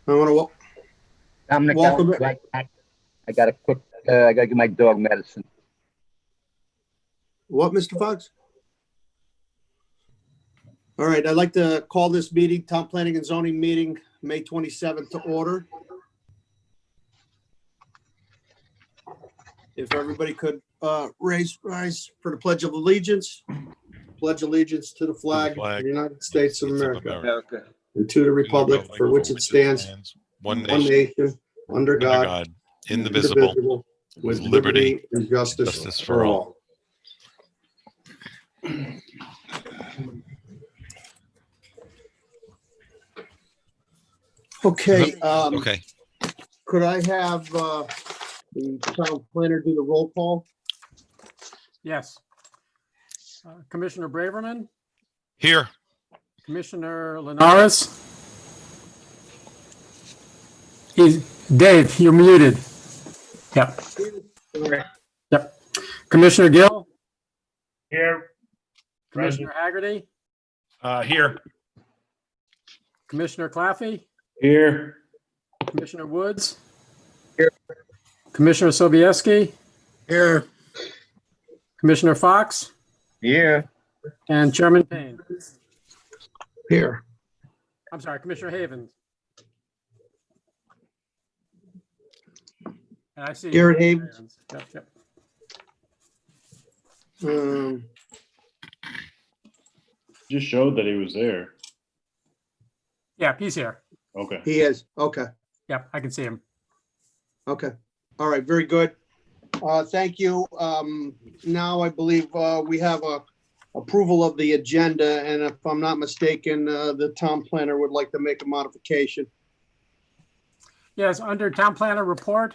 I want Dominic, welcome. I got a quick, I got to give my dog medicine. What, Mr. Fox? All right, I'd like to call this meeting, Town Planning and Zoning meeting, May 27th to order. If everybody could rise for the Pledge of Allegiance. Pledge allegiance to the flag of the United States of America. And to the republic for which it stands, one nation, under God, indivisible, with liberty and justice for all. Okay. Okay. Could I have the town planner do the roll call? Yes. Commissioner Braverman, Here. Commissioner Linares. Dave, you're muted. Yep. Yep. Commissioner Gill. Here. Commissioner Haggerty. Here. Commissioner Claffey. Here. Commissioner Woods. Here. Commissioner Sobieski. Here. Commissioner Fox. Yeah. And Chairman Payne. Here. I'm sorry, Commissioner Havens. And I see Garrett Havens. Yep. Just showed that he was there. Yeah, he's here. Okay. He is. Okay. Yep, I can see him. Okay. All right. Very good. Thank you. Now I believe we have a approval of the agenda, and if I'm not mistaken, the town planner would like to make a modification. Yes, under town planner report,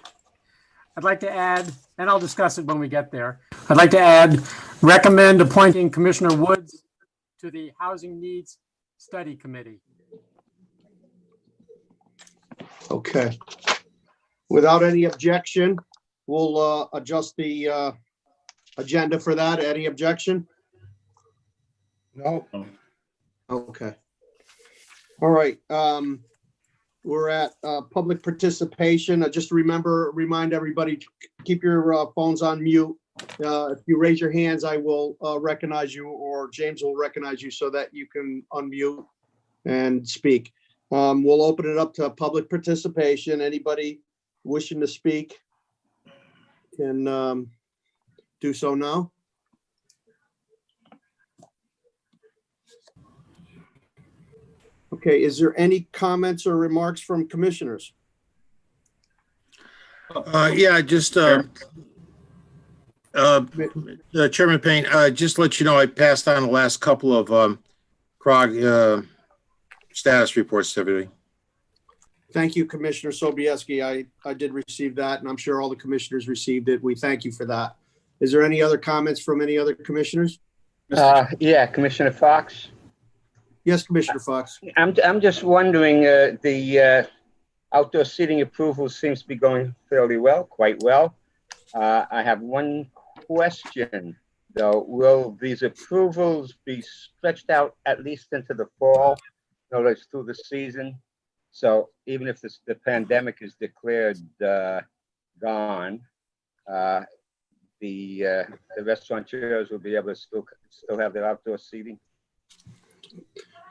I'd like to add, and I'll discuss it when we get there. I'd like to add, recommend appointing Commissioner Woods to the Housing Needs Study Committee. Okay. Without any objection, we'll adjust the agenda for that. Any objection? No. Okay. All right. We're at public participation. Just remind everybody to keep your phones on mute. If you raise your hands, I will recognize you, or James will recognize you so that you can unmute and speak. We'll open it up to public participation. Anybody wishing to speak can do so now. Okay, is there any comments or remarks from commissioners? Yeah, just Chairman Payne, just to let you know, I passed on the last couple of CROG status reports to everybody. Thank you, Commissioner Sobieski. I did receive that, and I'm sure all the commissioners received it. We thank you for that. Is there any other comments from any other commissioners? Yeah, Commissioner Fox. Yes, Commissioner Fox. I'm just wondering, the outdoor seating approval seems to be going fairly well, quite well. I have one question, though. Will these approvals be stretched out at least into the fall, in other words, through the season? So even if the pandemic is declared gone, the restaurateurs will be able to still have their outdoor seating?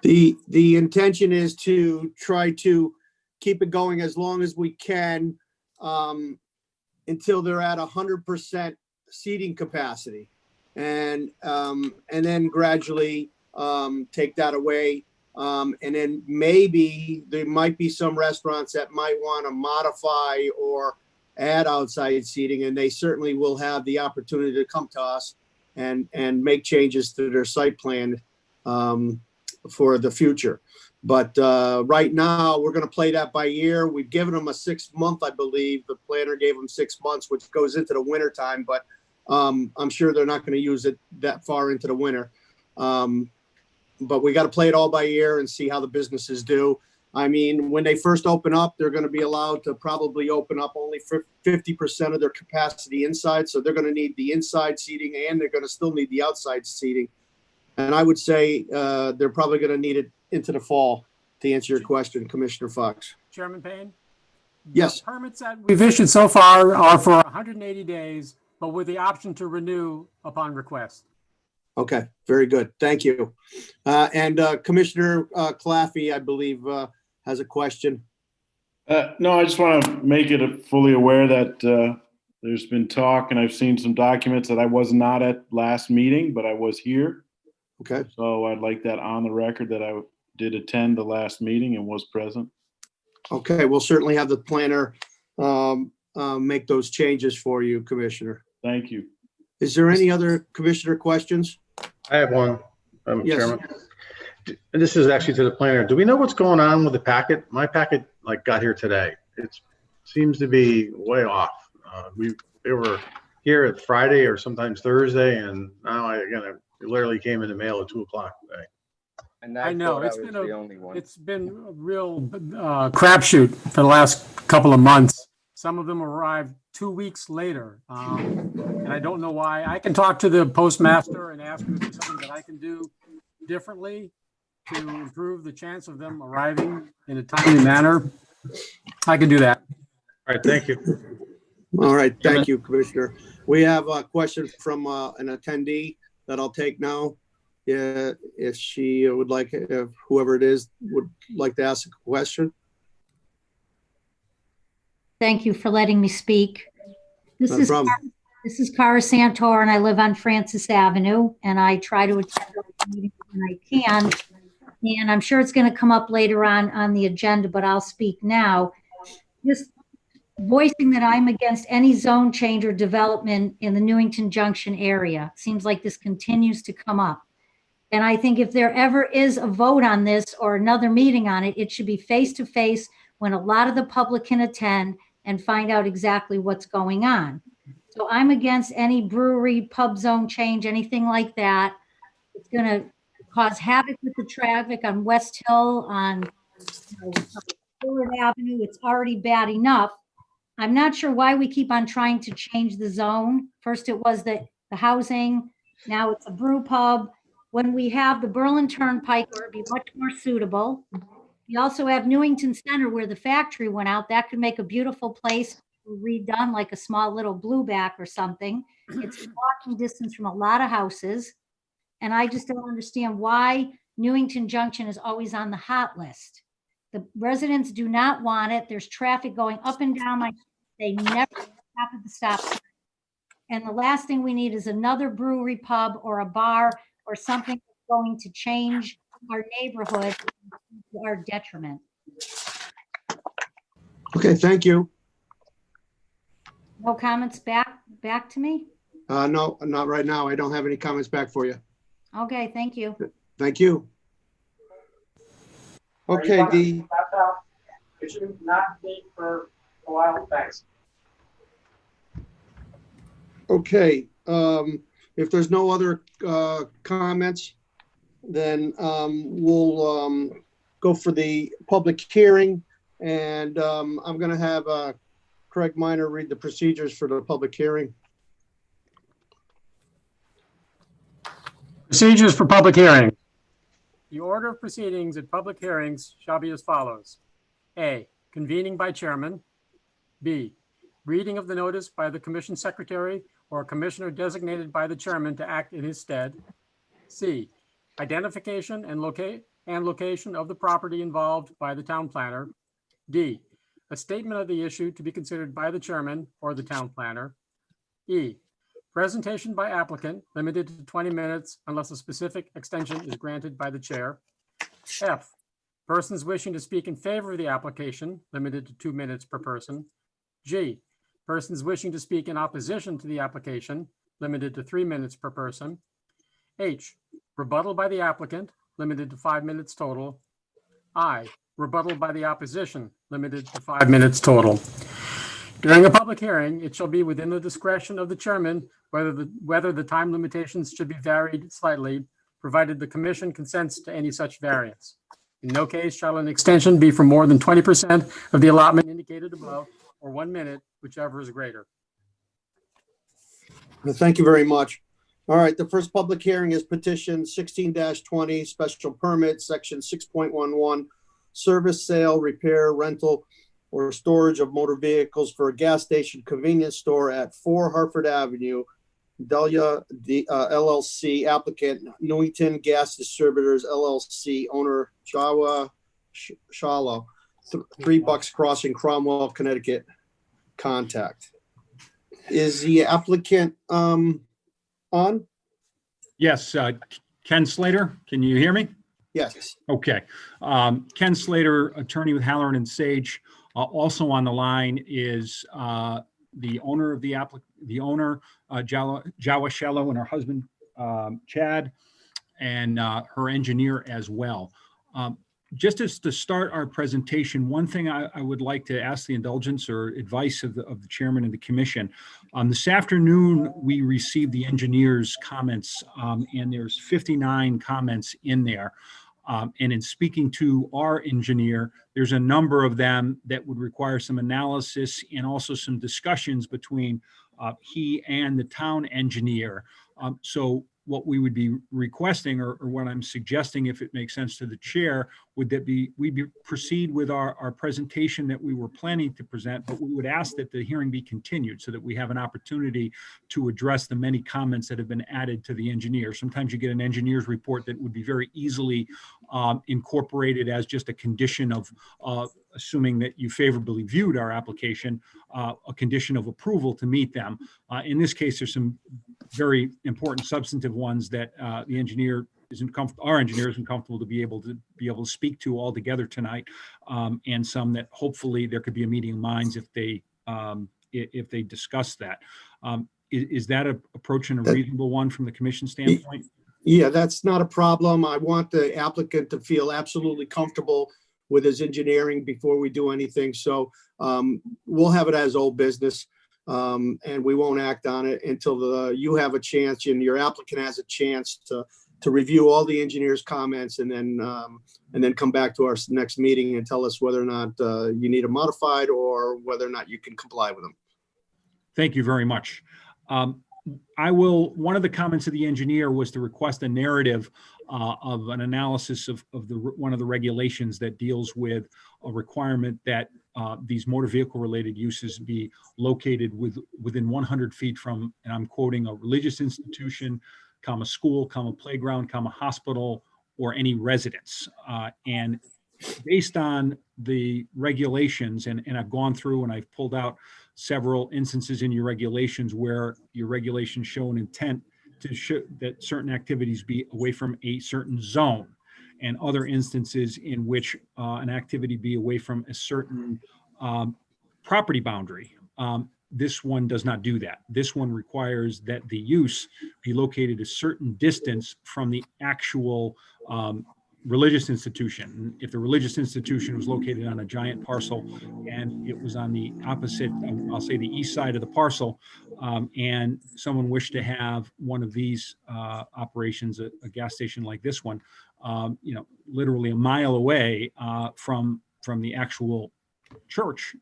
The intention is to try to keep it going as long as we can until they're at 100% seating capacity, and then gradually take that away. And then maybe there might be some restaurants that might want to modify or add outside seating, and they certainly will have the opportunity to come to us and make changes to their site plan for the future. But right now, we're going to play that by ear. We've given them a 6-month, I believe. The planner gave them 6 months, which goes into the winter time, but I'm sure they're not going to use it that far into the winter. But we got to play it all by ear and see how the businesses do. I mean, when they first open up, they're going to be allowed to probably open up only for 50% of their capacity inside. So they're going to need the inside seating, and they're going to still need the outside seating. And I would say they're probably going to need it into the fall. to answer your question, Commissioner Fox. Chairman Payne? Yes. The permits that we've issued so far are for 180 days, but with the option to renew upon request. Okay, very good. Thank you. And Commissioner Claffey, I believe, has a question. No, I just want to make it fully aware that there's been talk, and I've seen some documents that I was not at last meeting, but I was here. Okay, So I'd like that on the record that I did attend the last meeting and was present. okay, we'll certainly have the planner make those changes for you, Commissioner. Thank you. Is there any other Commissioner questions? I have one, Yes. Chairman. This is actually to the planner. Do we know what's going on with the packet? My packet got here today. It seems to be way off. They were here at Friday or sometimes Thursday, and now it literally came in the mail at 2:00 today. And I know, thought I it's was been the only one. It's been a real crapshoot for the last couple of months. Some of them arrived 2 weeks later, and I don't know why. I can talk to the postmaster and ask if there's something that I can do differently to improve the chance of them arriving in a timely manner. I can do that. All right, thank you. All right, thank you, Commissioner. We have a question from an attendee that I'll take now. Yeah, if she would like, if whoever it is would like to ask a question. Thank you for letting me speak. This No is problem. this is Cara Santor, and I live on Francis Avenue, and I try to attend all the meetings when I can. And I'm sure it's going to come up later on the agenda, but I'll speak now. Just voicing that I'm against any zone change or development in the Newington Junction area. Seems like this continues to come up. And I think if there ever is a vote on this or another meeting on it, it should be face to face when a lot of the public can attend and find out exactly what's going on. So I'm against any brewery, pub zone change, anything like that. It's going to cause havoc with the traffic on West Hill, on Fuller Avenue. It's already bad enough. I'm not sure why we keep on trying to change the zone. First it was the housing, now it's a brew pub. When we have the Berlin Turnpike, it would be much more suitable. We also have Newington Center where the factory went out. That could make a beautiful place redone, like a small little blueback or something. It's walking distance from a lot of houses. And I just don't understand why Newington Junction is always on the hot list. The residents do not want it. There's traffic going up and down. They never stop at the stop sign. And the last thing we need is another brewery pub or a bar or something that's going to change our neighborhood to our detriment. Okay, thank you. No comments back to me? No, not right now. I don't have any comments back for you. Okay, thank you. Thank you. Okay, It should not be for a while, thanks. Okay, if there's no other comments, then we'll go for the public hearing. And I'm going to have Craig Minor read the procedures for the public hearing. Procedures for public hearing. The order of proceedings at public hearings shall be as follows. A, convening by chairman. B, reading of the notice by the commission secretary or a commissioner designated by the chairman to act in his stead. C, identification and location of the property involved by the town planner. D, a statement of the issue to be considered by the chairman or the town planner. E, presentation by applicant limited to 20 minutes unless a specific extension is granted by the chair. F, persons wishing to speak in favor of the application limited to 2 minutes per person. G, persons wishing to speak in opposition to the application limited to 3 minutes per person. H, rebuttal by the applicant limited to 5 minutes total. I, rebuttal by the opposition limited to 5 minutes total. During a public hearing, it shall be within the discretion of the chairman whether the time limitations should be varied slightly, provided the commission consents to any such variance. In no case shall an extension be for more than 20% of the allotment indicated above, or 1 minute, whichever is greater. Well, thank you very much. All right, the first public hearing is petition 16-20, special permit, section 6.11, service, sale, repair, rental, or storage of motor vehicles for a gas station convenience store at 4 Hartford Avenue. Delia LLC, applicant Newington Gas Distributors LLC, owner Jawa Shallow, 3 Bucks Crossing, Cromwell, Connecticut. Contact. Is the applicant on? Yes, Ken Slater, can you hear me? Yes. Okay. Ken Slater, attorney with Halloran and Sage. Also on the line is the owner of the Jawa Shallow, and her husband, Chad, and her engineer as well. Just as to start our presentation, one thing I would like to ask the indulgence or advice of the chairman and the commission. This afternoon, we received the engineer's comments, and there's 59 comments in there. And in speaking to our engineer, there's a number of them that would require some analysis and also some discussions between he and the town engineer. So what we would be requesting, or what I'm suggesting, if it makes sense to the chair, would that be, proceed with our presentation that we were planning to present, but we would ask that the hearing be continued so that we have an opportunity to address the many comments that have been added to the engineer. Sometimes you get an engineer's report that would be very easily incorporated as just a condition of, assuming that you favorably viewed our application, a condition of approval to meet them. In this case, there's some very important substantive ones that the engineer isn't comfortable, our engineer isn't comfortable to be able to speak to all together tonight, and some that hopefully there could be a meeting of minds if they discuss that. Is that approach a reasonable one from the commission standpoint? Yeah, that's not a problem. I want the applicant to feel absolutely comfortable with his engineering before we do anything. So we'll have it as old business, and we won't act on it until you have a chance and your applicant has a chance to review all the engineer's comments, and then come back to our next meeting and tell us whether or not you need them modified or whether or not you can comply with them. Thank you very much. One of the comments of the engineer was to request a narrative of an analysis of one of the regulations that deals with a requirement that these motor vehicle related uses be located within 100 feet from, and I'm quoting, a religious institution, comma, school, comma, playground, comma, hospital, or any residence. And based on the regulations, and I've gone through and I've pulled out several instances in your regulations where your regulations show an intent to show that certain activities be away from a certain zone, and other instances in which an activity be away from a certain property boundary. This one does not do that. This one requires that the use be located a certain distance from the actual religious institution. If the religious institution was located on a giant parcel and it was on the opposite, I'll say the east side of the parcel, and someone wished to have one of these operations, a gas station like this one, literally a mile away from the actual church,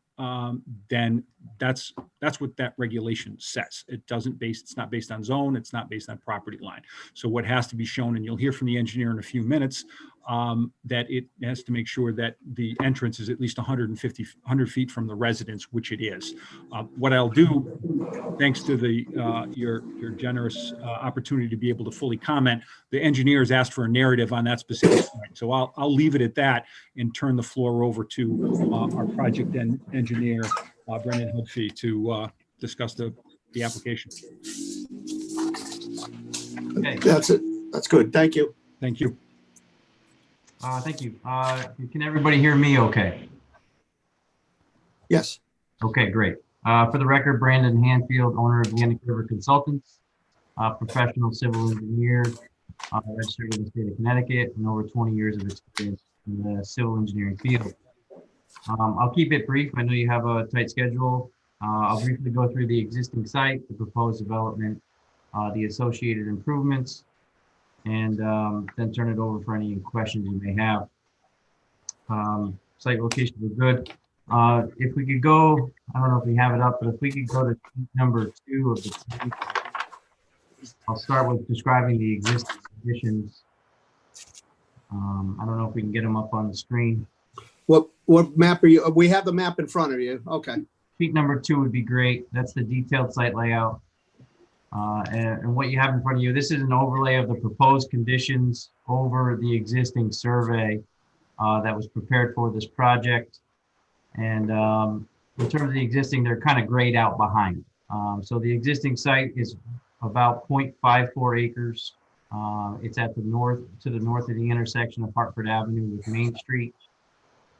then that's what that regulation says. It's not based on zone, it's not based on property line. So what has to be shown, and you'll hear from the engineer in a few minutes, that it has to make sure that the entrance is at least 100 feet from the residence, which it is. What I'll do, thanks to your generous opportunity to be able to fully comment, the engineers asked for a narrative on that specific point. So I'll leave it at that and turn the floor over to our project engineer, Brendan Hudfee, to discuss the application. Okay. That's it. That's good. Thank you. Thank you. Thank you. Can everybody hear me okay? Yes. Okay, great. For the record, Brandon Hanfield, owner of Atlantic River Consultants, professional civil engineer, registered in the state of Connecticut, and over 20 years of experience in the civil engineering field. I'll keep it brief. I know you have a tight schedule. I'll briefly go through the existing site, the proposed development, the associated improvements, and then turn it over for any questions you may have. Site location was good. If we could go, I don't know if we have it up, but if we could go to number 2 of the plan. I'll start with describing the existing conditions. I don't know if we can get them up on the screen. What map are you, we have the map in front of you. Okay. Sheet number 2 would be great. That's the detailed site layout. And what you have in front of you, this is an overlay of the proposed conditions over the existing survey that was prepared for this project. And in terms of the existing, they're kind of grayed out behind. So the existing site is about 0.54 acres. It's at the north, to the north of the intersection of Hartford Avenue with Main Street.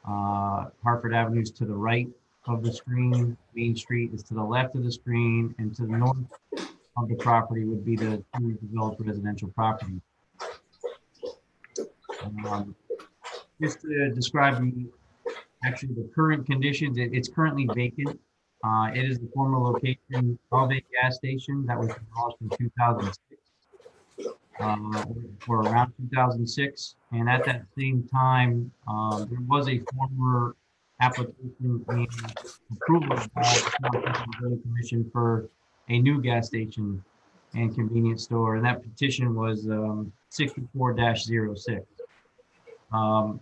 Hartford Avenue is to the right of the screen. Main Street is to the left of the screen, and to the north of the property would be the newly developed residential property. Just to describe actually the current conditions, it's currently vacant. It is the former location of a gas station that was demolished in 2006. Or around 2006, and at that same time, there was a former application and approval by the Building Commission for a new gas station and convenience store, and that petition was 64-06. The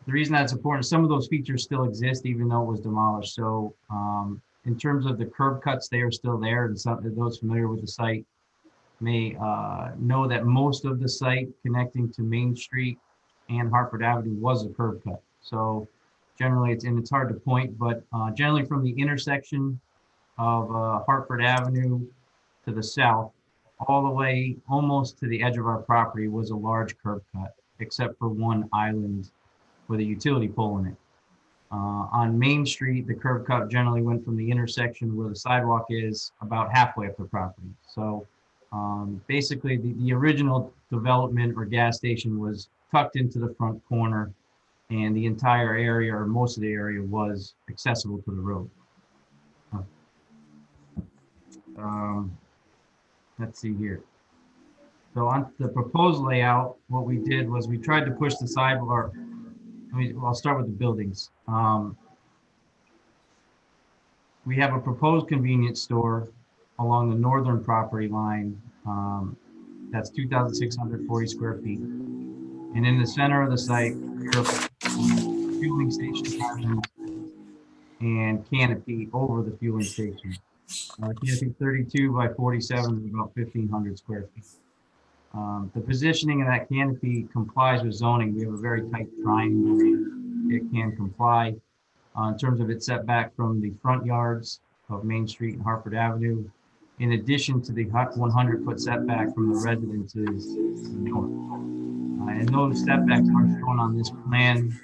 reason that's important, some of those features still exist even though it was demolished. So in terms of the curb cuts, they are still there, and some of those familiar with the site may know that most of the site connecting to Main Street and Hartford Avenue was a curb cut. So generally, it's hard to point, but generally from the intersection of Hartford Avenue to the south, all the way almost to the edge of our property was a large curb cut, except for one island with a utility pole in it. On Main Street, the curb cut generally went from the intersection where the sidewalk is about halfway up the property. So basically, the original development or gas station was tucked into the front corner, and the entire area, or most of the area, was accessible to the road. Let's see here. So on the proposed layout, what we did was we tried to push the sidewalk. I'll start with the buildings. We have a proposed convenience store along the northern property line. That's 2,640 square feet. And in the center of the site, fueling station islands and canopy over the fueling station. Canopy 32 by 47 is about 1,500 square feet. The positioning of that canopy complies with zoning. We have a very tight triangle. It can comply in terms of its setback from the front yards of Main Street and Hartford Avenue, in addition to the 100-foot setback from the residences to the north. And those setbacks are shown on this plan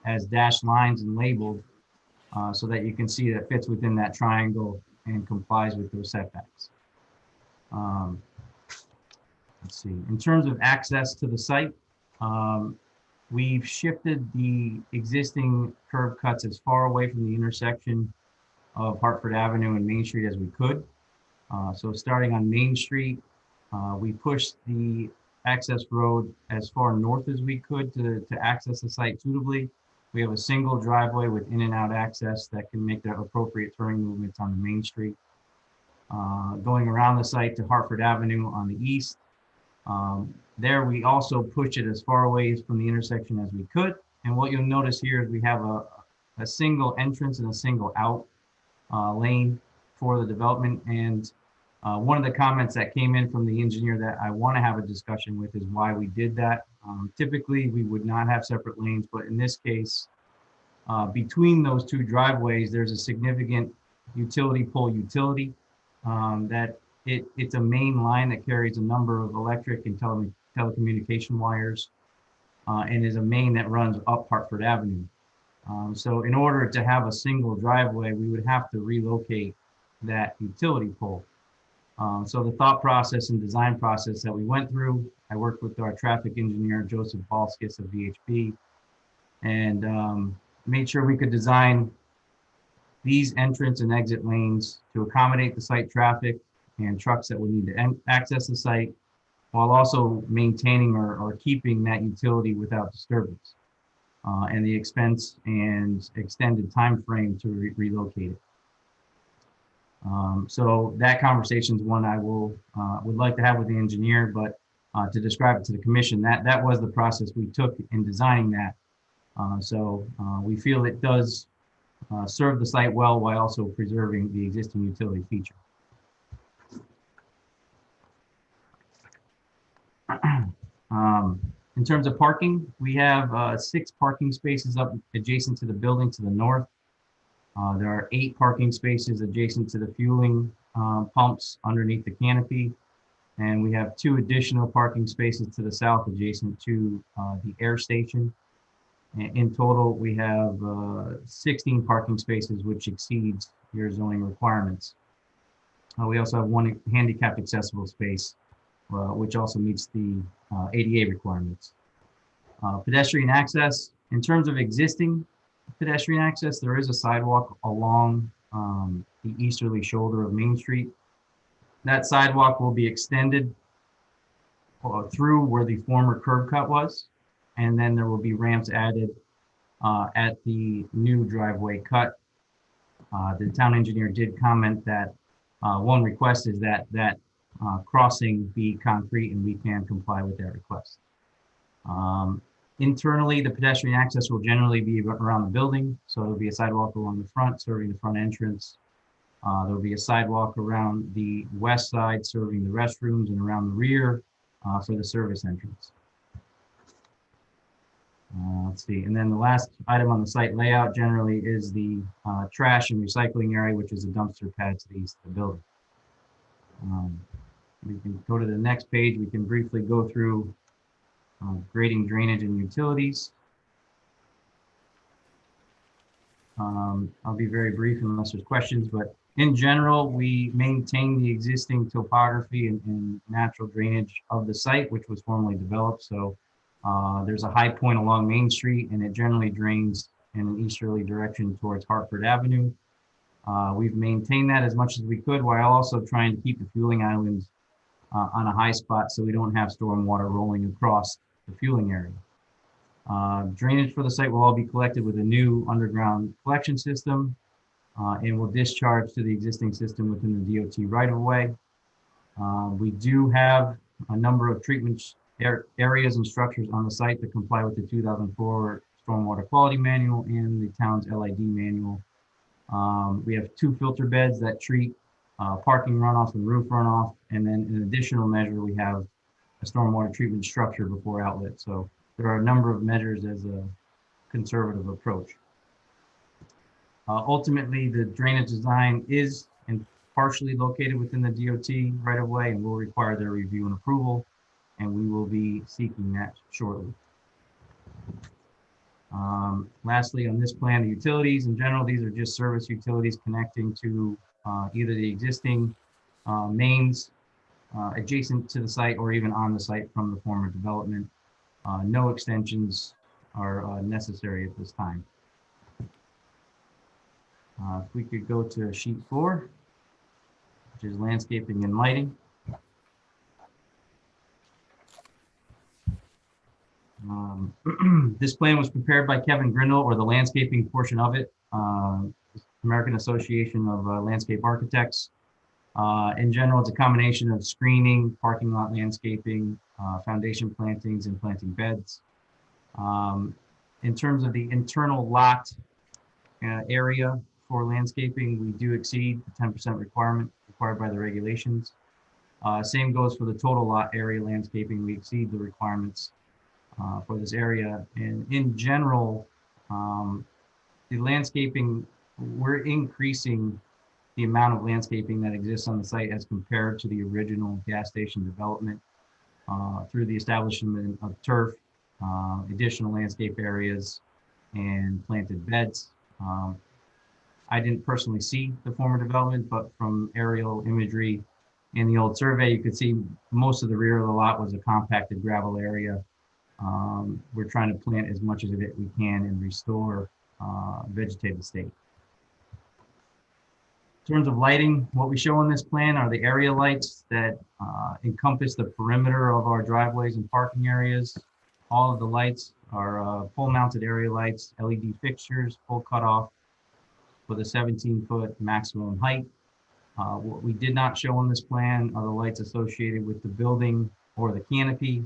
as dashed lines and labeled so that you can see that it fits within that triangle and complies with those setbacks. Let's see, in terms of access to the site, we've shifted the existing curb cuts as far away from the intersection of Hartford Avenue and Main Street as we could. So starting on Main Street, we pushed the access road as far north as we could to access the site suitably. We have a single driveway with in and out access that can make the appropriate turning movements on the Main Street. Going around the site to Hartford Avenue on the east, there we also push it as far away from the intersection as we could. And what you'll notice here is we have a single entrance and a single out lane for the development. And one of the comments that came in from the engineer that I want to have a discussion with is why we did that. Typically, we would not have separate lanes, but in this case, between those two driveways, there's a significant utility pole that it's a main line that carries a number of electric and telecommunication wires and is a main that runs up Hartford Avenue. So in order to have a single driveway, we would have to relocate that utility pole. So the thought process and design process that we went through, I worked with our traffic engineer, Joseph Balskis of VHB, and made sure we could design these entrance and exit lanes to accommodate the site traffic and trucks that would need to access the site, while also maintaining or keeping that utility without disturbance, and the expense and extended time frame to relocate it. So that conversation is one I would like to have with the engineer, but to describe it to the commission, that was the process we took in designing that. We feel it does serve the site well while also preserving the existing utility feature. In terms of parking, we have 6 parking spaces up adjacent to the building to the north. There are 8 parking spaces adjacent to the fueling pumps underneath the canopy. And we have 2 additional parking spaces to the south adjacent to the air station. And in total, we have 16 parking spaces, which exceeds your zoning requirements. We also have 1 handicapped accessible space, which also meets the ADA requirements. Pedestrian access, in terms of existing pedestrian access, there is a sidewalk along the easterly shoulder of Main Street. That sidewalk will be extended through where the former curb cut was, and then there will be ramps added at the new driveway cut. The town engineer did comment that one request is that crossing be concrete, and we can comply with that request. Internally, the pedestrian access will generally be around the building, so there'll be a sidewalk along the front serving the front entrance. There'll be a sidewalk around the west side serving the restrooms, and around the rear for the service entrance. Let's see, and then the last item on the site layout generally is the trash and recycling area, which is a dumpster pad to the east of the building. We can go to the next page. We can briefly go through grading, drainage, and utilities. I'll be very brief unless there's questions, but in general, we maintain the existing topography and natural drainage of the site, which was formerly developed. So there's a high point along Main Street, and it generally drains in an easterly direction towards Hartford Avenue. We've maintained that as much as we could, while also trying to keep the fueling islands on a high spot so we don't have storm water rolling across the fueling area. Drainage for the site will all be collected with a new underground collection system and will discharge to the existing system within the DOT right-of-way. We do have a number of treatment areas and structures on the site that comply with the 2004 Stormwater Quality Manual and the town's LID manual. We have 2 filter beds that treat parking runoff and roof runoff, and then in additional measure, we have a stormwater treatment structure before outlet. So there are a number of measures as a conservative approach. Ultimately, the drainage design is partially located within the DOT right of way and will require their review and approval, and we will be seeking that shortly. Lastly, on this plan, the utilities in general, these are just service utilities connecting to either the existing mains adjacent to the site or even on the site from the former development. No extensions are necessary at this time. If we could go to sheet 4, which is landscaping and lighting. This plan was prepared by Kevin Grindle, or the landscaping portion of it, American Association of Landscape Architects. In general, it's a combination of screening, parking lot landscaping, foundation plantings, and planting beds. In terms of the internal lot area for landscaping, we do exceed the 10% requirement required by the regulations. Same goes for the total lot area landscaping. We exceed the requirements for this area. And in general, the landscaping, we're increasing the amount of landscaping that exists on the site as compared to the original gas station development through the establishment of turf, additional landscape areas, and planted beds. I didn't personally see the former development, but from aerial imagery in the old survey, you could see most of the rear of the lot was a compacted gravel area. We're trying to plant as much of it we can and restore vegetative state. In terms of lighting, what we show on this plan are the area lights that encompass the perimeter of our driveways and parking areas. All of the lights are pole mounted area lights, LED fixtures, full cutoff with a 17-foot maximum height. What we did not show on this plan are the lights associated with the building or the canopy.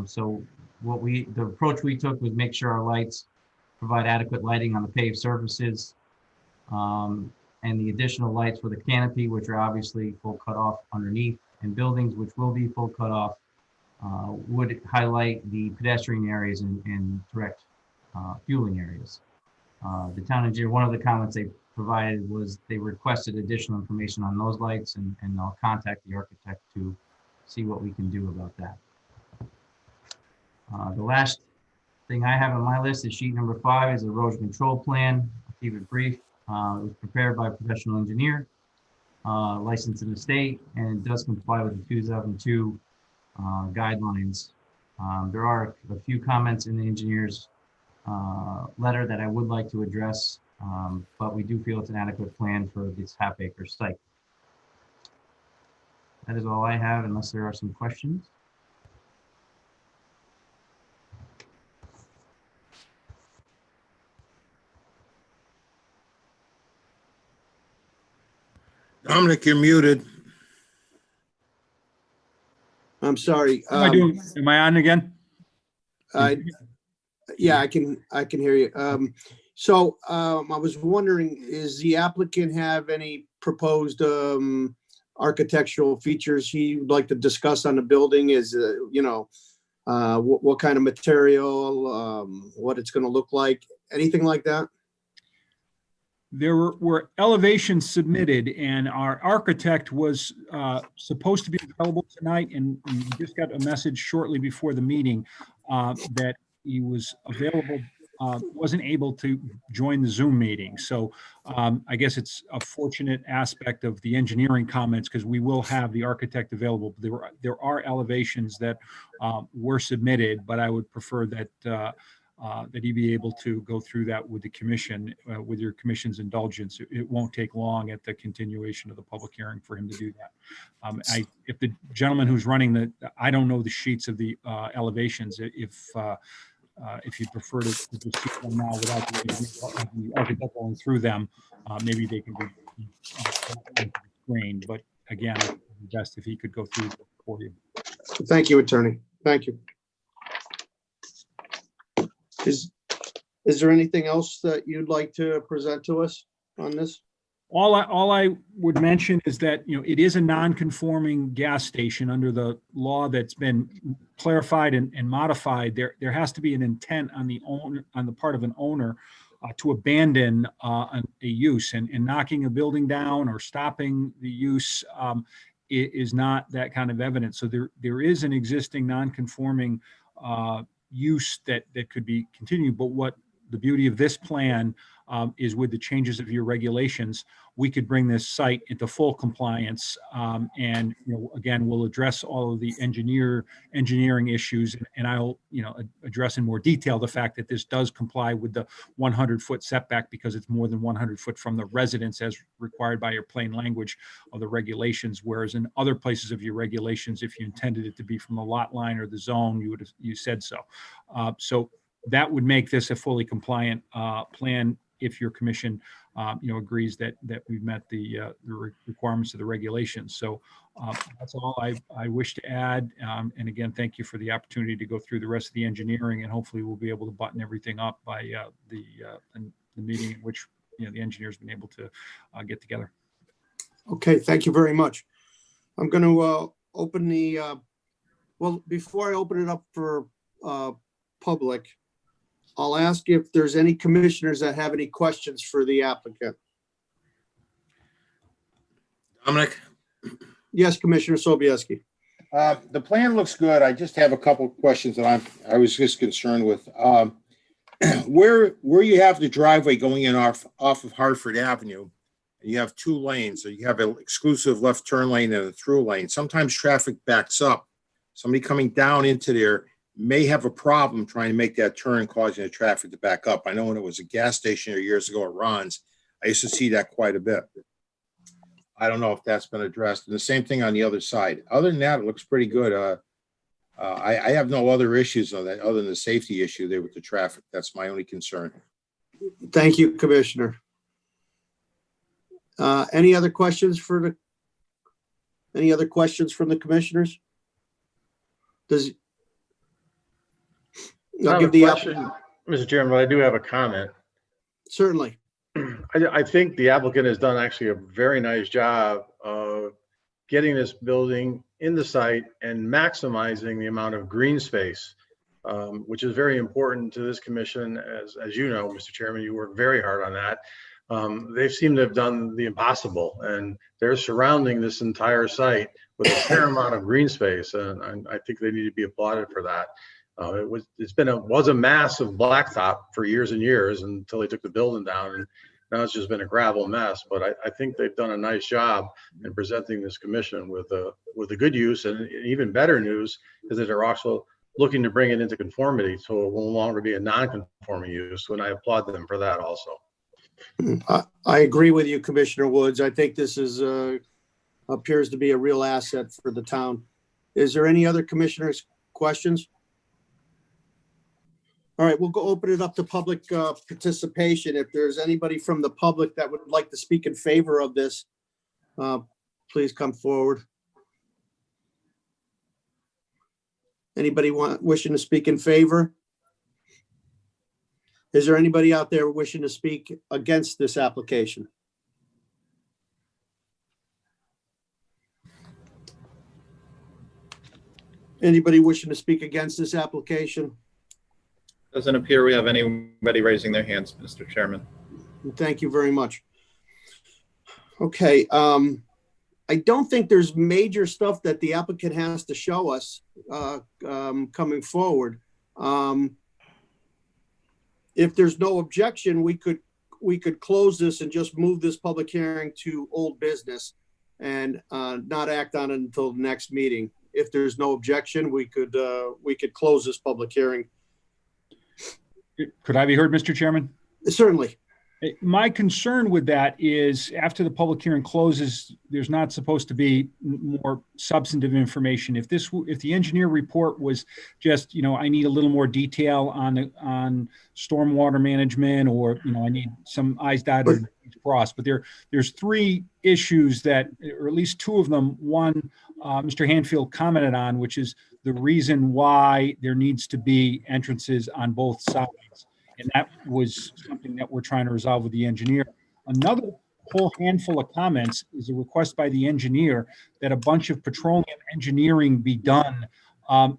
So the approach we took was make sure our lights provide adequate lighting on the paved surfaces. And the additional lights for the canopy, which are obviously full cutoff underneath, and buildings, which will be full cutoff, would highlight the pedestrian areas and direct fueling areas. The town engineer, one of the comments they provided was they requested additional information on those lights, and I'll contact the architect to see what we can do about that. The last thing I have on my list is sheet number 5 is erosion control plan. I'll keep it brief. It was prepared by a professional engineer, licensed in the state, and it does comply with the 2002 guidelines. There are a few comments in the engineer's letter that I would like to address, but we do feel it's an adequate plan for this half-acre site. That is all I have, unless there are some questions. Dominic, you're muted. I'm sorry. Am I doing, am I on again? Yeah, I can hear you. I was wondering, is the applicant have any proposed architectural features he would like to discuss on the building? Is, what kind of material, what it's going to look like, anything like that? There were elevations submitted, and our architect was supposed to be available tonight, and we just got a message shortly before the meeting that he was available, wasn't able to join the Zoom meeting. So I guess it's a fortunate aspect of the engineering comments, because we will have the architect available. There are elevations that were submitted, but I would prefer that that he be able to go through that with the commission, with your commission's indulgence. It won't take long at the continuation of the public hearing for him to do that. If the gentleman who's running I don't know the sheets of the elevations. If you prefer to just see them now without the architect going through them, maybe they can be screened. But again, it would be best if he could go through for you. Thank you, attorney. Thank you. Is there anything else that you'd like to present to us on this? All I would mention is that, it is a non-conforming gas station under the law that's been clarified and modified. There has to be an intent on the owner, on the part of an owner, to abandon a use, and knocking a building down or stopping the use is not that kind of evidence. So there is an existing non-conforming use that could be continued. But what the beauty of this plan is, with the changes of your regulations, we could bring this site into full compliance. And, again, we'll address all of the engineering issues, and I'll, address in more detail the fact that this does comply with the 100-foot setback, because it's more than 100 foot from the residence as required by your plain language of the regulations. Whereas in other places of your regulations, if you intended it to be from the lot line or the zone, you said so. So that would make this a fully compliant plan if your commission, agrees that we've met the requirements of the regulations. So that's all I wish to add. And again, thank you for the opportunity to go through the rest of the engineering, and hopefully we'll be able to button everything up by the meeting in which the engineer's been able to get together. Okay, thank you very much. I'm going to open the, well, before I open it up for public, I'll ask if there's any commissioners that have any questions for the applicant. Dominic? Yes, Commissioner Sobieski. The plan looks good. I just have a couple of questions that I was just concerned with. Where you have the driveway going in off of Hartford Avenue, and you have 2 lanes, so you have an exclusive left turn lane and a through lane. Sometimes traffic backs up. Somebody coming down into there may have a problem trying to make that turn, causing the traffic to back up. I know when it was a gas station years ago at Ron's, I used to see that quite a bit. I don't know if that's been addressed. And the same thing on the other side. Other than that, it looks pretty good. I have no other issues on that other than the safety issue there with the traffic. That's my only concern. Thank you, Commissioner. Any other questions from the commissioners? I'll give the applicant. Mr. Chairman, I do have a comment. Certainly. I think the applicant has done actually a very nice job of getting this building in the site and maximizing the amount of green space, which is very important to this commission. As you know, Mr. Chairman, you work very hard on that. They seem to have done the impossible, and they're surrounding this entire site with a fair amount of green space, and I think they need to be applauded for that. It was a mass of blacktop for years and years until they took the building down, and now it's just been a gravel mess. But I think they've done a nice job in presenting this commission with a good use, and even better news is that they're also looking to bring it into conformity, so it will no longer be a non-conforming use. And I applaud them for that also. I agree with you, Commissioner Woods. I think this appears to be a real asset for the town. Is there any other commissioners' questions? All right, we'll go open it up to public participation. If there's anybody from the public that would like to speak in favor of this, please come forward. Anybody wishing to speak in favor? Is there anybody out there wishing to speak against this application? Anybody wishing to speak against this application? Doesn't appear we have anybody raising their hands, Mr. Chairman. Thank you very much. Okay, I don't think there's major stuff that the applicant has to show us coming forward. If there's no objection, we could close this and just move this public hearing to old business and not act on it until the next meeting. If there's no objection, we could close this public hearing. Could I be heard, Mr. Chairman? Certainly. My concern with that is after the public hearing closes, there's not supposed to be more substantive information. If the engineer report was just, I need a little more detail on stormwater management, or, I need some I's dotted and T's crossed. But there's three issues that, or at least two of them. One, Mr. Hanfield commented on, which is the reason why there needs to be entrances on both sides. And that was something that we're trying to resolve with the engineer. Another whole handful of comments is a request by the engineer that a bunch of petroleum engineering be done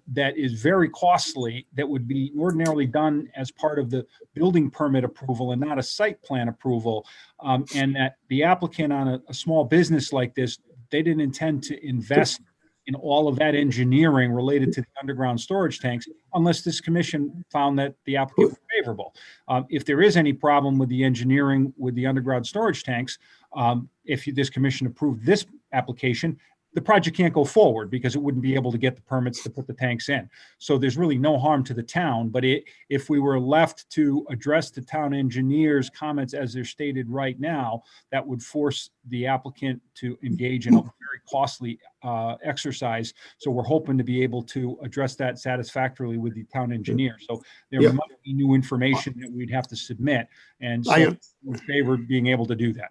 that is very costly, that would be ordinarily done as part of the building permit approval and not a site plan approval. And that the applicant on a small business like this, they didn't intend to invest in all of that engineering related to the underground storage tanks, unless this commission found that the applicant was favorable. If there is any problem with the engineering with the underground storage tanks, if this commission approved this application, the project can't go forward because it wouldn't be able to get the permits to put the tanks in. So there's really no harm to the town, but if we were left to address the town engineer's comments as they're stated right now, that would force the applicant to engage in a very costly exercise. So we're hoping to be able to address that satisfactorily with the town engineer. So there might be new information that we'd have to submit, and so we favor being able to do that.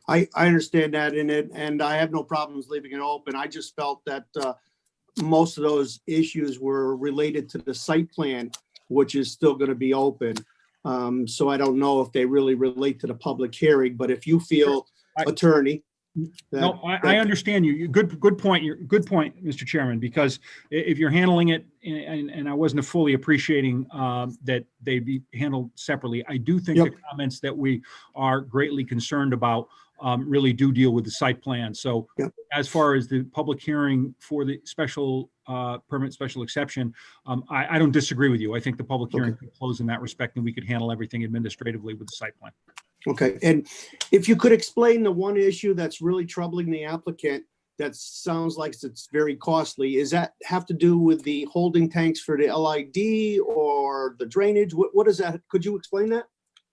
I understand that and I have no problems leaving it open. I just felt that most of those issues were related to the site plan, which is still going to be open. So I don't know if they really relate to the public hearing, but if you feel, attorney. No, I understand you. Good point. Good point, Mr. Chairman, because if you're handling it, and I wasn't fully appreciating that they be handled separately, I do think the comments that we are greatly concerned about really do deal with the site plan. So as far as the public hearing for the special permit, special exception, I don't disagree with you. I think the public hearing could close in that respect, and we could handle everything administratively with the site plan. Okay, and if you could explain the one issue that's really troubling the applicant, that sounds like it's very costly, is that have to do with the holding tanks for the LID or the drainage? What is that? Could you explain that?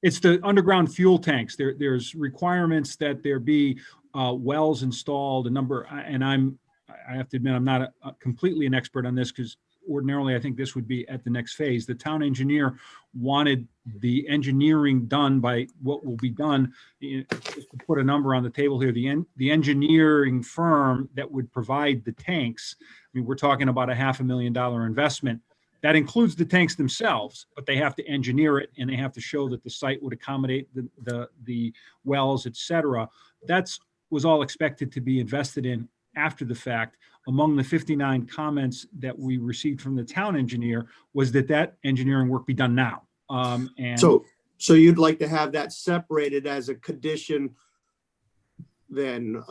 It's the underground fuel tanks. There's requirements that there be wells installed, a number, and I have to admit, I'm not completely an expert on this, because ordinarily I think this would be at the next phase. The town engineer wanted the engineering done by what will be done. Just to put a number on the table here, the engineering firm that would provide the tanks, I mean, we're talking about a $500,000 investment. That includes the tanks themselves, but they have to engineer it and they have to show that the site would accommodate the wells, et cetera. That's was all expected to be invested in after the fact. Among the 59 comments that we received from the town engineer was that engineering work be done now. And so you'd like to have that separated as a condition then,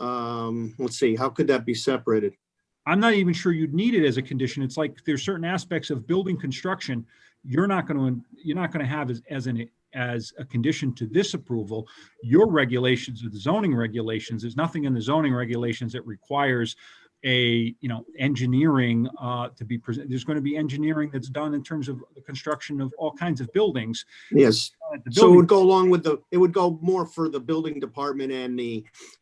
let's see, how could that be separated? I'm not even sure you'd need it as a condition. It's like there's certain aspects of building construction you're not going to have as a condition to this approval. Your regulations or the zoning regulations, there's nothing in the zoning regulations that requires engineering to be present. There's going to be engineering that's done in terms of the construction of all kinds of buildings. Yes. So it would go along with it would go more for the building department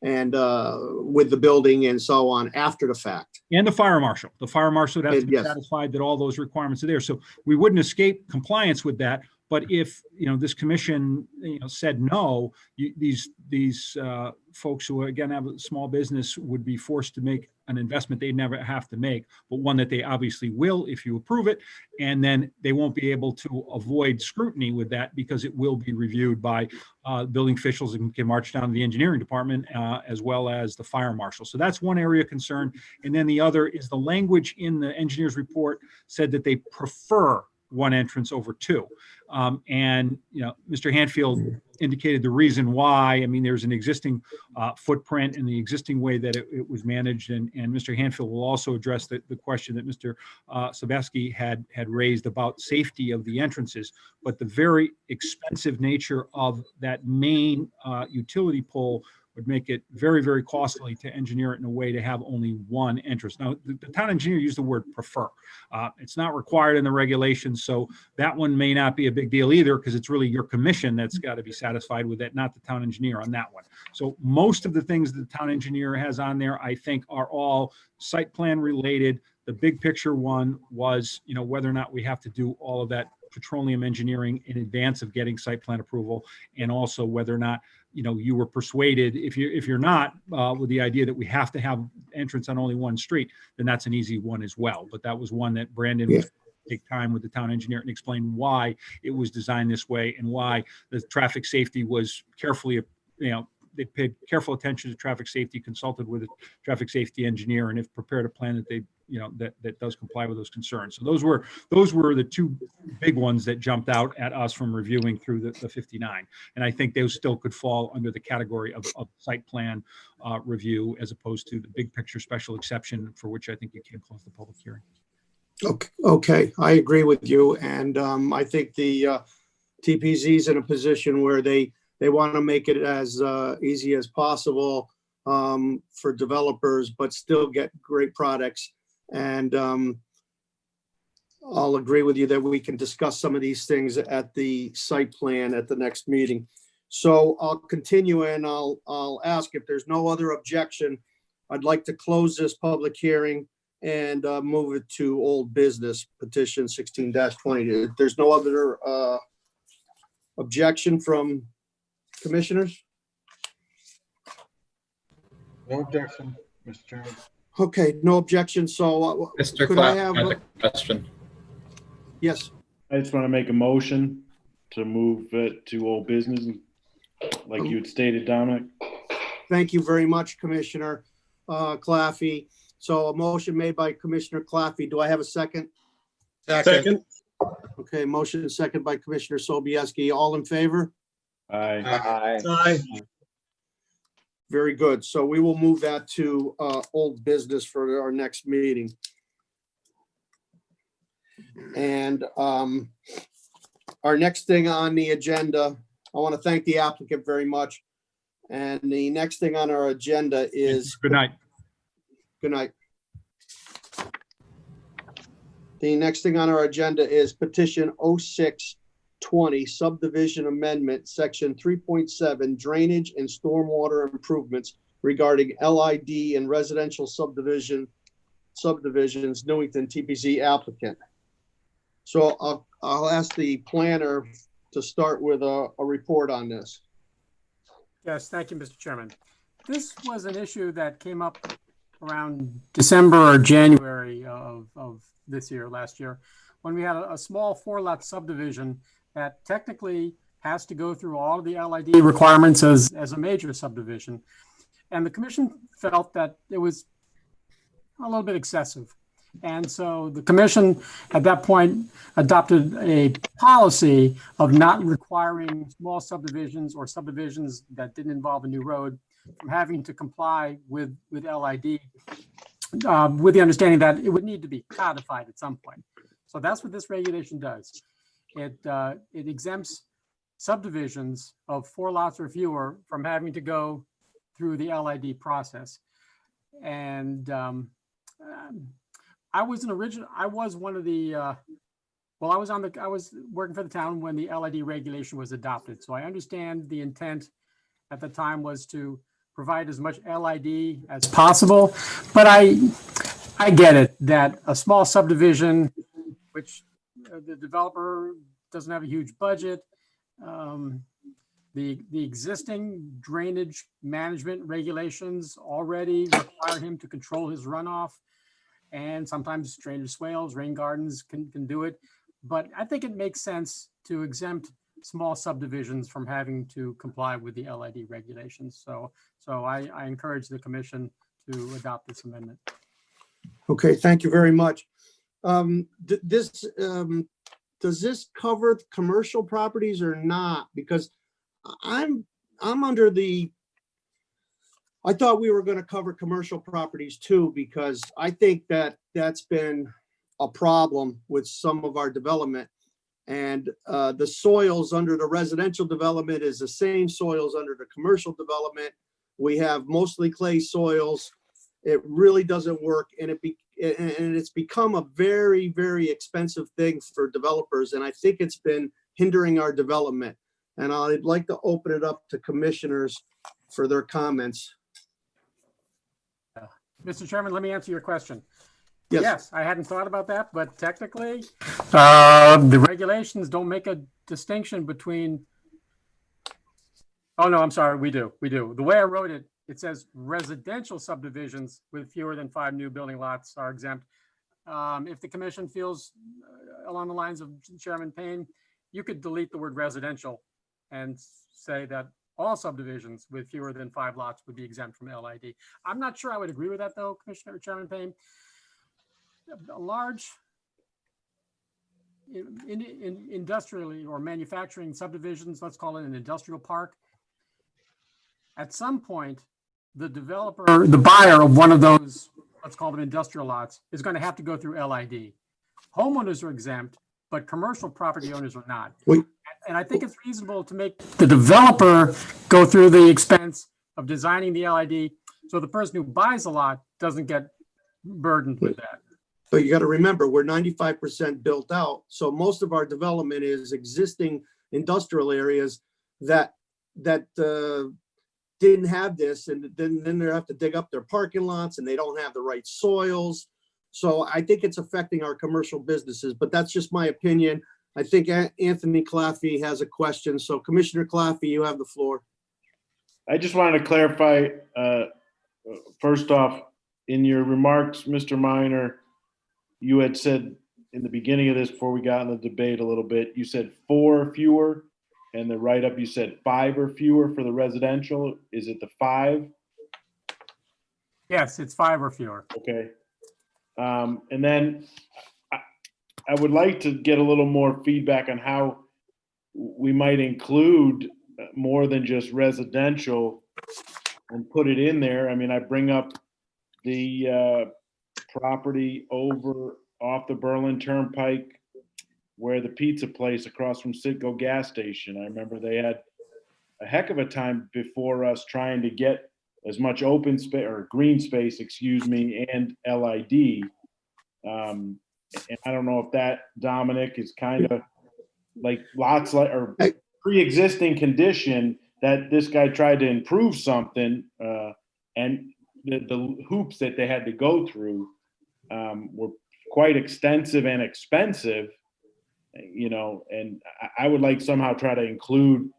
with the building and so on after the fact. And the fire marshal would have to be satisfied that all those requirements are there. So we wouldn't escape compliance with that. But if, this commission, said no, these folks who again have a small business would be forced to make an investment they'd never have to make, but one that they obviously will if you approve it. And then they won't be able to avoid scrutiny with that because it will be reviewed by building officials and can march down to the engineering department as well as the fire marshal. So that's one area of concern. And then the other is the language in the engineer's report said that they prefer one entrance over two. And Mr. Hanfield indicated the reason why. I mean, there's an existing footprint and the existing way that it was managed. And Mr. Hanfield will also address the question that Mr. Sobeski had raised about safety of the entrances. But the very expensive nature of that main utility pole would make it very, very costly to engineer it in a way to have only one entrance. Now, the town engineer used the word prefer. It's not required in the regulations, so that one may not be a big deal either because it's really your commission that's got to be satisfied with it, not the town engineer on that one. So most of the things that the town engineer has on there, I think, are all site plan related. The big picture one was, whether or not we have to do all of that petroleum engineering in advance of getting site plan approval, and also whether or not you were persuaded, if you're not with the idea that we have to have entrance on only one street, then that's an easy one as well. But that was one that Brandon would take time with the town engineer and explain why it was designed this way and why the traffic safety was carefully, they paid careful attention to traffic safety, consulted with a traffic safety engineer, and have prepared a plan that they, that does comply with those concerns. So those were the two big ones that jumped out at us from reviewing through the 59. And I think those still could fall under the category of site plan review, as opposed to the big picture special exception, for which I think you can close the public hearing. Okay, I agree with you. And I think the TPZ is in a position where they want to make it as easy as possible for developers, but still get great products. And I'll agree with you that we can discuss some of these things at the site plan at the next meeting. So I'll continue and I'll ask if there's no other objection. I'd like to close this public hearing and move it to old business petition 16-20. There's no other objection from commissioners? No objection, Mr. Chairman. Okay, no objection. So Mr. could Clark I have has a question. Yes. I just want to make a motion to move it to old business, like you had stated, Dominic. Thank you very much, Commissioner Claffey. So a motion made by Commissioner Claffey. Do I have a second? Second. Okay, motion and second by Commissioner Sobieski. All in favor? Aye. Aye. Very good. So we will move that to old business for our next meeting. And our next thing on the agenda, I want to thank the applicant very much. And the next thing on our agenda is. Good night. Good night. The next thing on our agenda is petition 0620 subdivision amendment, section 3.7 drainage and stormwater improvements regarding LID and residential subdivisions, Newington TPZ applicant. So I'll ask the planner to start with a report on this. Yes, thank you, Mr. Chairman. This was an issue that came up around December or January of last year, when we had a small 4-lot subdivision that technically has to go through all of the LID requirements as a major subdivision. And the commission felt that it was a little bit excessive. And so the commission at that point adopted a policy of not requiring small subdivisions or subdivisions that didn't involve a new road from having to comply with LID, with the understanding that it would need to be codified at some point. So that's what this regulation does. It exempts subdivisions of 4 lots or fewer from having to go through the LID process. And I was one of the, I was working for the town when the LID regulation was adopted. So I understand the intent at the time was to provide as much LID as possible. But I get it that a small subdivision, which the developer doesn't have a huge budget, the existing drainage management regulations already require him to control his runoff. And sometimes drainage swales, rain gardens can do it. But I think it makes sense to exempt small subdivisions from having to comply with the LID regulations. So I encourage the commission to adopt this amendment. Okay, thank you very much. Does this cover commercial properties or not? Because I'm under the, I thought we were going to cover commercial properties too, because I think that that's been a problem with some of our development. And the soils under the residential development is the same soils under the commercial development. We have mostly clay soils. It really doesn't work, and it's become a very, very expensive thing for developers. And I think it's been hindering our development. And I'd like to open it up to commissioners for their comments. Mr. Chairman, let me answer your question. Yes. Yes, I hadn't thought about that, but technically, the regulations don't make a distinction between. Oh, no, I'm sorry, we do. The way I wrote it, it says residential subdivisions with fewer than 5 new building lots are exempt. If the commission feels along the lines of Chairman Payne, you could delete the word residential and say that all subdivisions with fewer than 5 lots would be exempt from LID. I'm not sure I would agree with that though, Commissioner Chairman Payne. A large industrially or manufacturing subdivisions, let's call it an industrial park. At some point, the developer, the buyer of one of those, let's call them industrial lots, is going to have to go through LID. Homeowners are exempt, but commercial property owners are not. And I think it's reasonable to make the developer go through the expense of designing the LID so the person who buys a lot doesn't get burdened with that. But you got to remember, we're 95% built out. So most of our development is existing industrial areas that didn't have this, and then they have to dig up their parking lots and they don't have the right soils. So I think it's affecting our commercial businesses, but that's just my opinion. I think Anthony Claffey has a question. So Commissioner Claffey, you have the floor. I just wanted to clarify, first off, in your remarks, Mr. Minor, you had said in the beginning of this, before we got in the debate a little bit, you said 4 or fewer, and the write-up you said 5 or fewer for the residential. Is it the 5? Yes, it's 5 or fewer. Okay. And then I would like to get a little more feedback on how we might include more than just residential and put it in there. I mean, I bring up the property over off the Berlin Turnpike where the pizza place across from Citgo gas station. I remember they had a heck of a time before us trying to get as much open space or green space, and LID. And I don't know if that, Dominic, is kind of like lots like or pre-existing condition that this guy tried to improve something, and the hoops that they had to go through were quite extensive and expensive, and I would like somehow try to include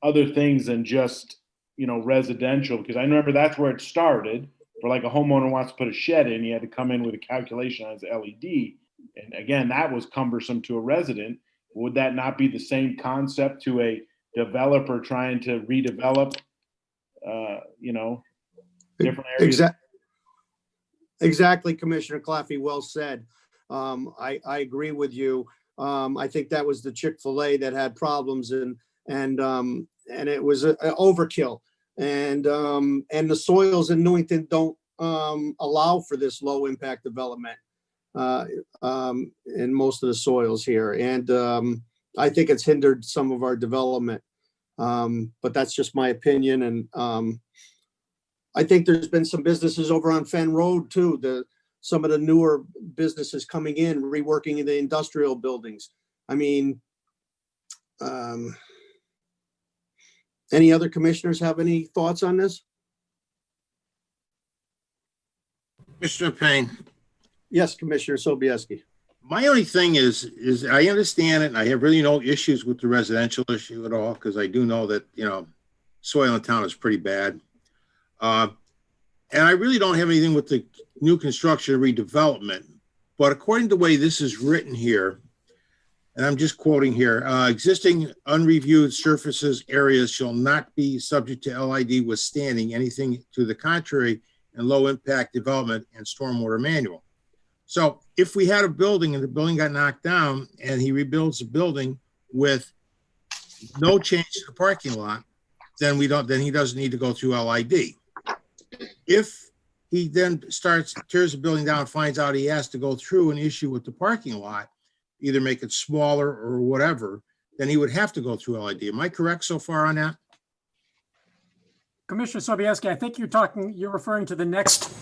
other things than just, residential, because I remember that's where it started. For like a homeowner wants to put a shed in, he had to come in with a calculation on his LED. And again, that was cumbersome to a resident. Would that not be the same concept to a developer trying to redevelop, different areas? Exactly, Commissioner Claffey, well said. I agree with you. I think that was the Chick-fil-A that had problems and it was a overkill. And the soils in Newington don't allow for this low impact development in most of the soils here. And I think it's hindered some of our development. But that's just my opinion. And I think there's been some businesses over on Fen Road too. Some of the newer businesses coming in, reworking the industrial buildings. I mean, any other commissioners have any thoughts on this? Mr. Payne, Yes, Commissioner Sobieski. my only thing is I understand it, and I have really no issues with the residential issue at all, because I do know that, soil in town is pretty bad. And I really don't have anything with the new construction and redevelopment, but according to the way this is written here, and I'm just quoting here, existing unreviewed surfaces areas shall not be subject to LID withstanding anything to the contrary and low impact development and stormwater manual. So if we had a building and the building got knocked down and he rebuilds the building with no change to the parking lot, then he doesn't need to go through LID. If he then tears the building down, finds out he has to go through an issue with the parking lot, either make it smaller or whatever, then he would have to go through LID. Am I correct so far on that? Commissioner Sobieski, I think you're referring to the next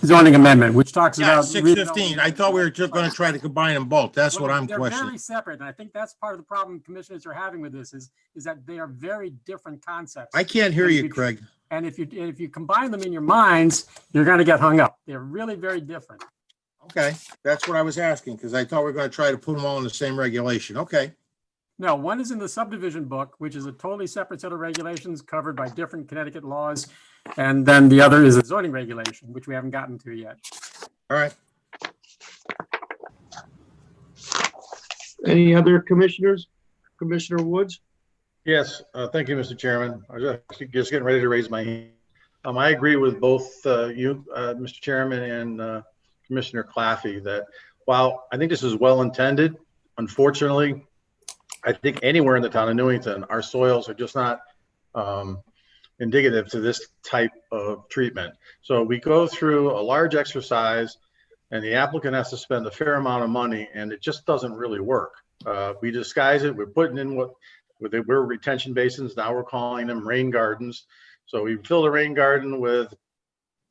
zoning amendment, which talks Yeah, about 615. I thought we were just going to try to combine them both. That's what I'm They're questioning. very separate, and I think that's part of the problem commissioners are having with this is that they are very different concepts. I can't hear you, Craig. And if you combine them in your minds, you're going to get hung up. They're really very different. Okay, that's what I was asking, because I thought we were going to try to put them all in the same regulation. Okay. No, one is in the subdivision book, which is a totally separate set of regulations covered by different Connecticut laws. And then the other is a zoning regulation, which we haven't gotten to yet. All right. Any other commissioners? Commissioner Woods? Yes, thank you, Mr. Chairman. I was just getting ready to raise my hand. I agree with both you, Mr. Chairman, and Commissioner Claffey that while I think this is well intended, unfortunately, I think anywhere in the town of Newington, our soils are just not indicative to this type of treatment. So we go through a large exercise and the applicant has to spend a fair amount of money and it just doesn't really work. We disguise it, we're putting in we're retention basins, now we're calling them rain gardens. So we fill the rain garden with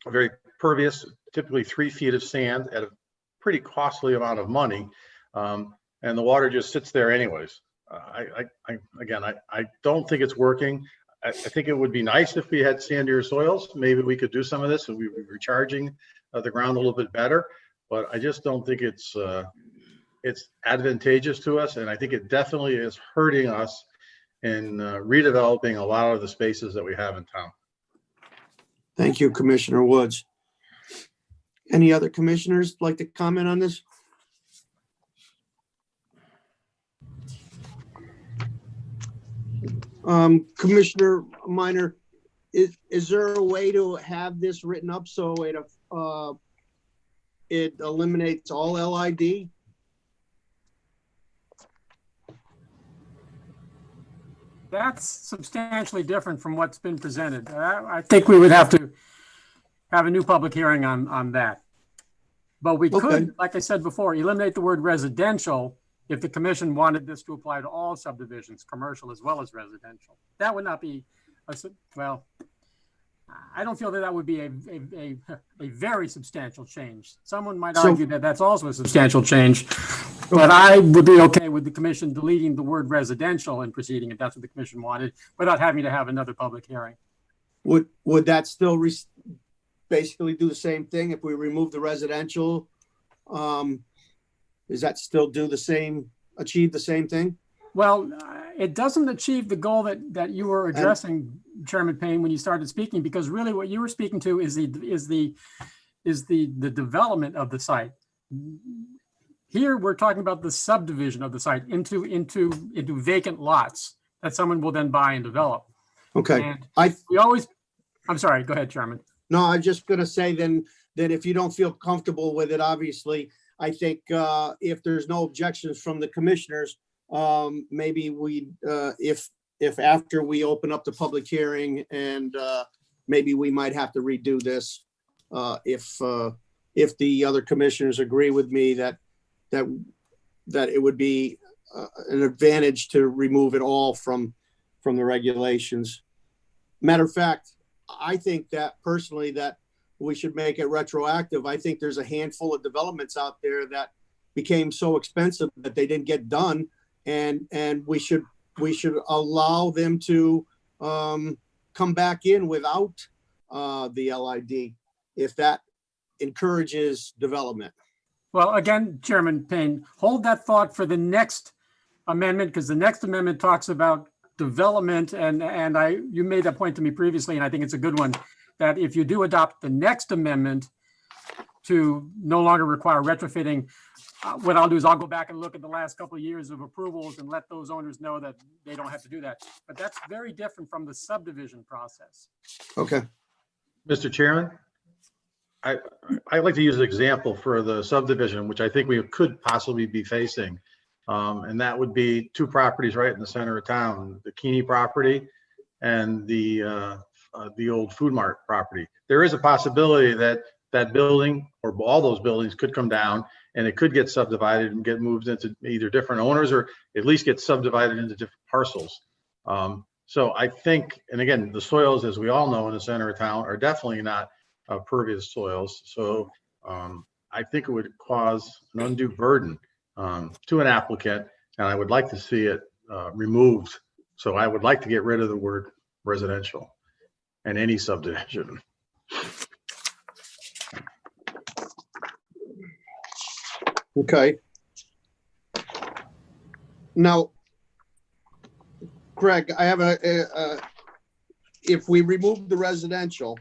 a very pervious, typically 3 feet of sand at a pretty costly amount of money. And the water just sits there anyways. I don't think it's working. I think it would be nice if we had sandier soils. Maybe we could do some of this and we would be recharging the ground a little bit better, but I just don't think it's advantageous to us. And I think it definitely is hurting us in redeveloping a lot of the spaces that we have in town. Thank you, Commissioner Woods. Any other commissioners like to comment on this? Commissioner Minor, is there a way to have this written up so it eliminates all LID? That's substantially different from what's been presented. I think we would have to have a new public hearing on that. But we could, like I said before, eliminate the word residential if the commission wanted this to apply to all subdivisions, commercial as well as residential. That would not be, well, I don't feel that would be a very substantial change. Someone might argue that that's also a substantial change, but I would be okay with the commission deleting the word residential and proceeding if that's what the commission wanted, without having to have another public hearing. Would that still basically do the same thing if we remove the residential? Does that still achieve the same thing? Well, it doesn't achieve the goal that you were addressing, Chairman Payne, when you started speaking, because really what you were speaking to is the development of the site. Here, we're talking about the subdivision of the site into vacant lots that someone will then buy and develop. Okay, And I, I'm sorry, go ahead, Chairman. no, I'm just gonna say then, that if you don't feel comfortable with it, obviously, I think, if there's no objections from the commissioners, maybe we, if after we open up the public hearing and, maybe we might have to redo this, if the other commissioners agree with me that it would be, an advantage to remove it all from the regulations. Matter of fact, I think that personally that we should make it retroactive. I think there's a handful of developments out there that became so expensive that they didn't get done. And we should allow them to come back in without the LID, if that encourages development. Well, again, Chairman Payne, hold that thought for the next amendment, because the next amendment talks about development, and you made that point to me previously, and I think it's a good one, that if you do adopt the next amendment to no longer require retrofitting, what I'll do is I'll go back and look at the last couple of years of approvals and let those owners know that they don't have to do that. But that's very different from the subdivision process. Okay. Mr. Chairman, I'd like to use an example for the subdivision, which I think we could possibly be facing. And that would be two properties right in the center of town, the Keeney property and the old Food Mart property. There is a possibility that that building or all those buildings could come down and it could get subdivided and get moved into either different owners or at least get subdivided into different parcels. So I think, and again, the soils, as we all know in the center of town, are definitely not pervious soils. So I think it would cause an undue burden to an applicant, and I would like to see it removed. So I would like to get rid of the word residential and any subdivision. Okay. Now, Craig, I have if we remove the residential,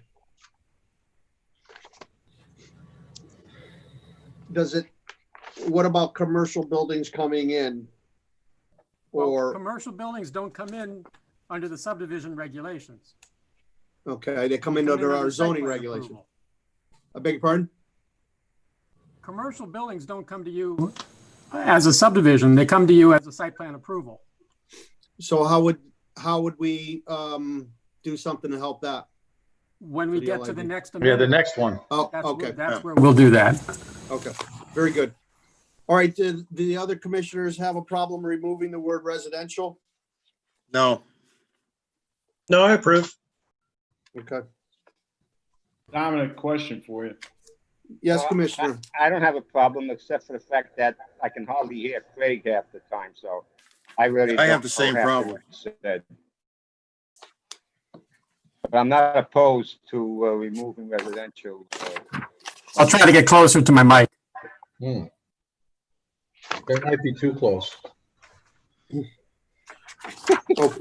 what about commercial buildings coming in? Well, Or, commercial buildings don't come in under the subdivision regulations. okay, they come in They under our site zoning plan regulation. approval. I beg your pardon? Commercial buildings don't come to you as a subdivision, they come to you as a site plan approval. So how would we do something to help that? When we For the get to the LID. next Yeah, amendment. the next one. Oh, That's okay. That's where we'll do that. Okay, very good. All right, do the other commissioners have a problem removing the word residential? No. No, I approve. Okay. Dominic, question for you. Yes, Well, Commissioner. I don't have a problem except for the fact that I can hardly hear Craig half the time, so I really I have don't the same know half of problem. what he said. But I'm not opposed to removing residential. I'll try to get closer to my mic. That might be too close.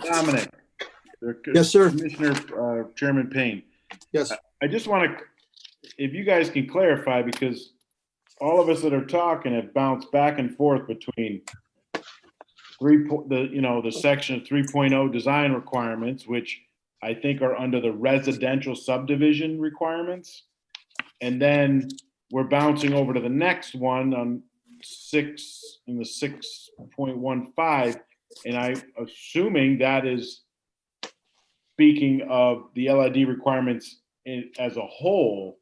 Dominic. Yes, sir. Commissioner, Chairman Payne. Yes. I just want to, if you guys can clarify, because all of us that are talking have bounced back and forth between the section 3.0 design requirements, which I think are under the residential subdivision requirements. And then we're bouncing over to the next one on 6.15. And I'm assuming that is speaking of the LID requirements as a whole,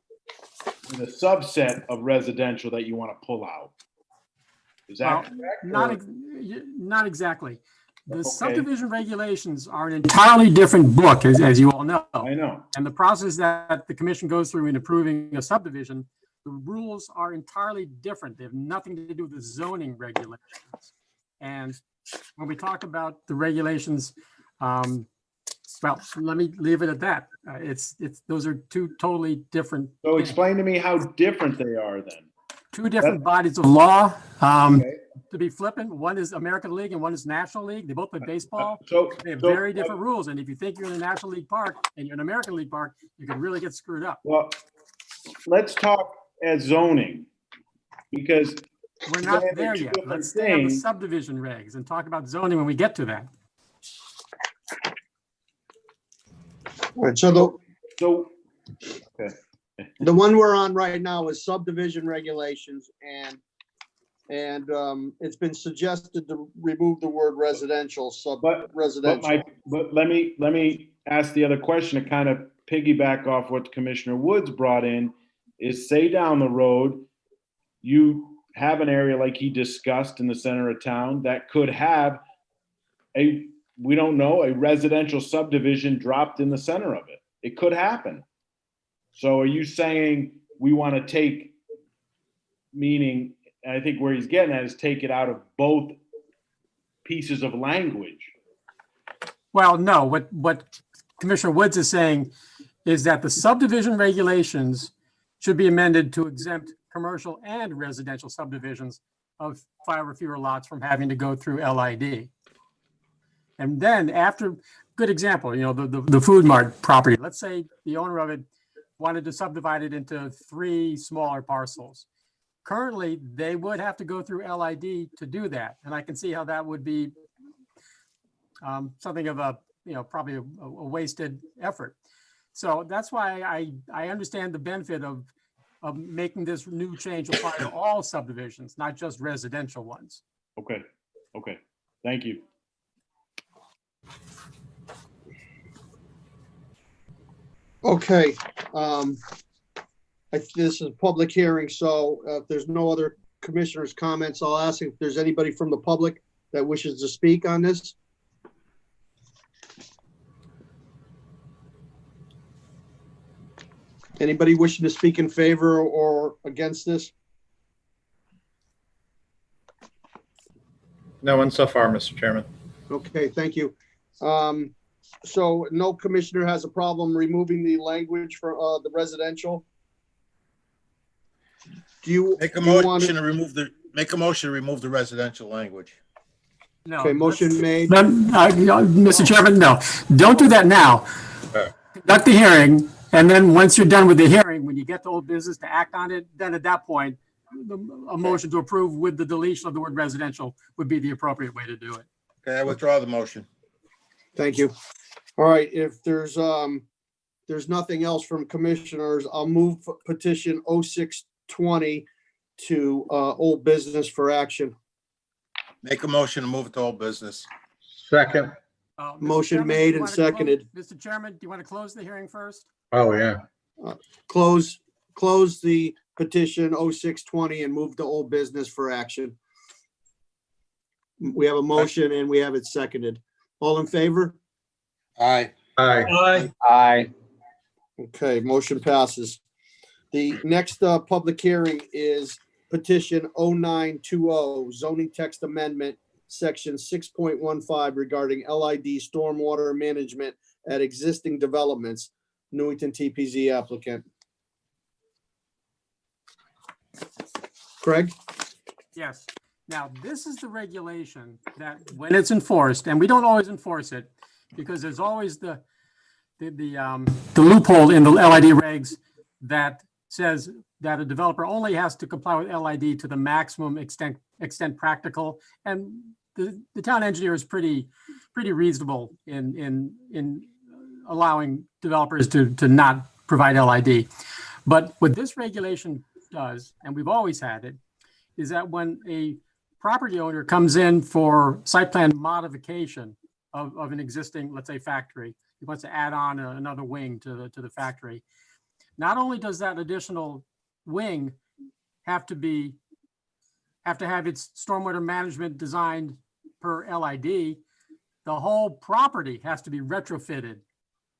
in a subset of residential that you want to pull out. Is that correct? Not exactly. The Okay. subdivision regulations are an entirely different book, as you all know. I know. And the process that the commission goes through in approving a subdivision, the rules are entirely different. They have nothing to do with the zoning regulations. And when we talk about the regulations, well, let me leave it at that. Those are two totally different. So explain to me how different they are then. Two different bodies of law. Okay. To be flippant, one is American League and one is National League. They both play baseball. So They have very different rules. And if you think you're in a National League park and you're in an American League park, you can really get screwed up. Well, let's talk as zoning, because we're not They're there two yet. different Let's stay on the things. subdivision regs and talk about zoning when we get to that. All right, so So, the one we're on right now is subdivision regulations, and it's been suggested to remove the word residential, residential. but let me ask the other question to kind of piggyback off what Commissioner Woods brought in, is say down the road, you have an area like he discussed in the center of town that could have we don't know, a residential subdivision dropped in the center of it. It could happen. So are you saying we want to take, meaning, I think where he's getting at is take it out of both pieces of language? Well, no, what Commissioner Woods is saying is that the subdivision regulations should be amended to exempt commercial and residential subdivisions of 5 or fewer lots from having to go through LID. And then after, good example, the Food Mart property, let's say the owner of it wanted to subdivide it into 3 smaller parcels. Currently, they would have to go through LID to do that. And I can see how that would be something of a, probably a wasted effort. So that's why I understand the benefit of making this new change apply to all subdivisions, not just residential ones. Okay, thank you. Okay, this is a public hearing, so if there's no other commissioners' comments, I'll ask if there's anybody from the public that wishes to speak on this. Anybody wishing to speak in favor or against this? No one so far, Mr. Chairman. Okay, thank you. So no commissioner has a problem removing the language for the residential? Do you Make a do you want motion to remove the residential language. No. Okay, motion made. Mr. Chairman, no, don't do that now. Conduct the hearing, and then once you're done with the hearing, when you get to old business to act on it, then at that point, a motion to approve with the deletion of the word residential would be the appropriate way to do it. Okay, I withdraw the motion. Thank you. All right, if there's nothing else from commissioners, I'll move petition 0620 to old business for action. Make a motion to move it to old business. Second. Mr. Motion Chairman, made do you and want to close- seconded. Mr. Chairman, do you want to close the hearing first? Oh, yeah. Close the petition 0620 and move to old business for action. We have a motion and we have it seconded. All in favor? Aye. Aye. Aye. Okay, motion passes. The next public hearing is petition 0920 zoning text amendment, section 6.15 regarding LID stormwater management at existing developments. Newington TPZ applicant. Craig? Yes. Now, this is the regulation that when it's enforced, and we don't always enforce it because there's always the loophole in the LID regs that says that a developer only has to comply with LID to the maximum extent practical. And the town engineer is pretty reasonable in allowing developers to not provide LID. But what this regulation does, and we've always had it, is that when a property owner comes in for site plan modification of an existing, let's say, factory, he wants to add on another wing to the factory. Not only does that additional wing have to have its stormwater management designed per LID, the whole property has to be retrofitted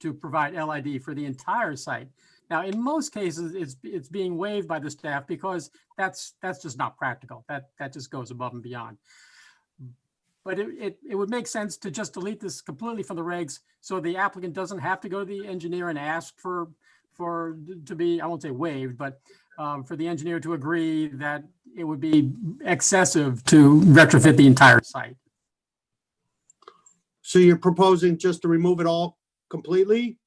to provide LID for the entire site. Now, in most cases, it's being waived by the staff because that's just not practical. That just goes above and beyond. But it would make sense to just delete this completely from the regs so the applicant doesn't have to go to the engineer and ask to be, I won't say waived, but for the engineer to agree that it would be excessive to retrofit the entire site. So you're proposing just to remove it all completely?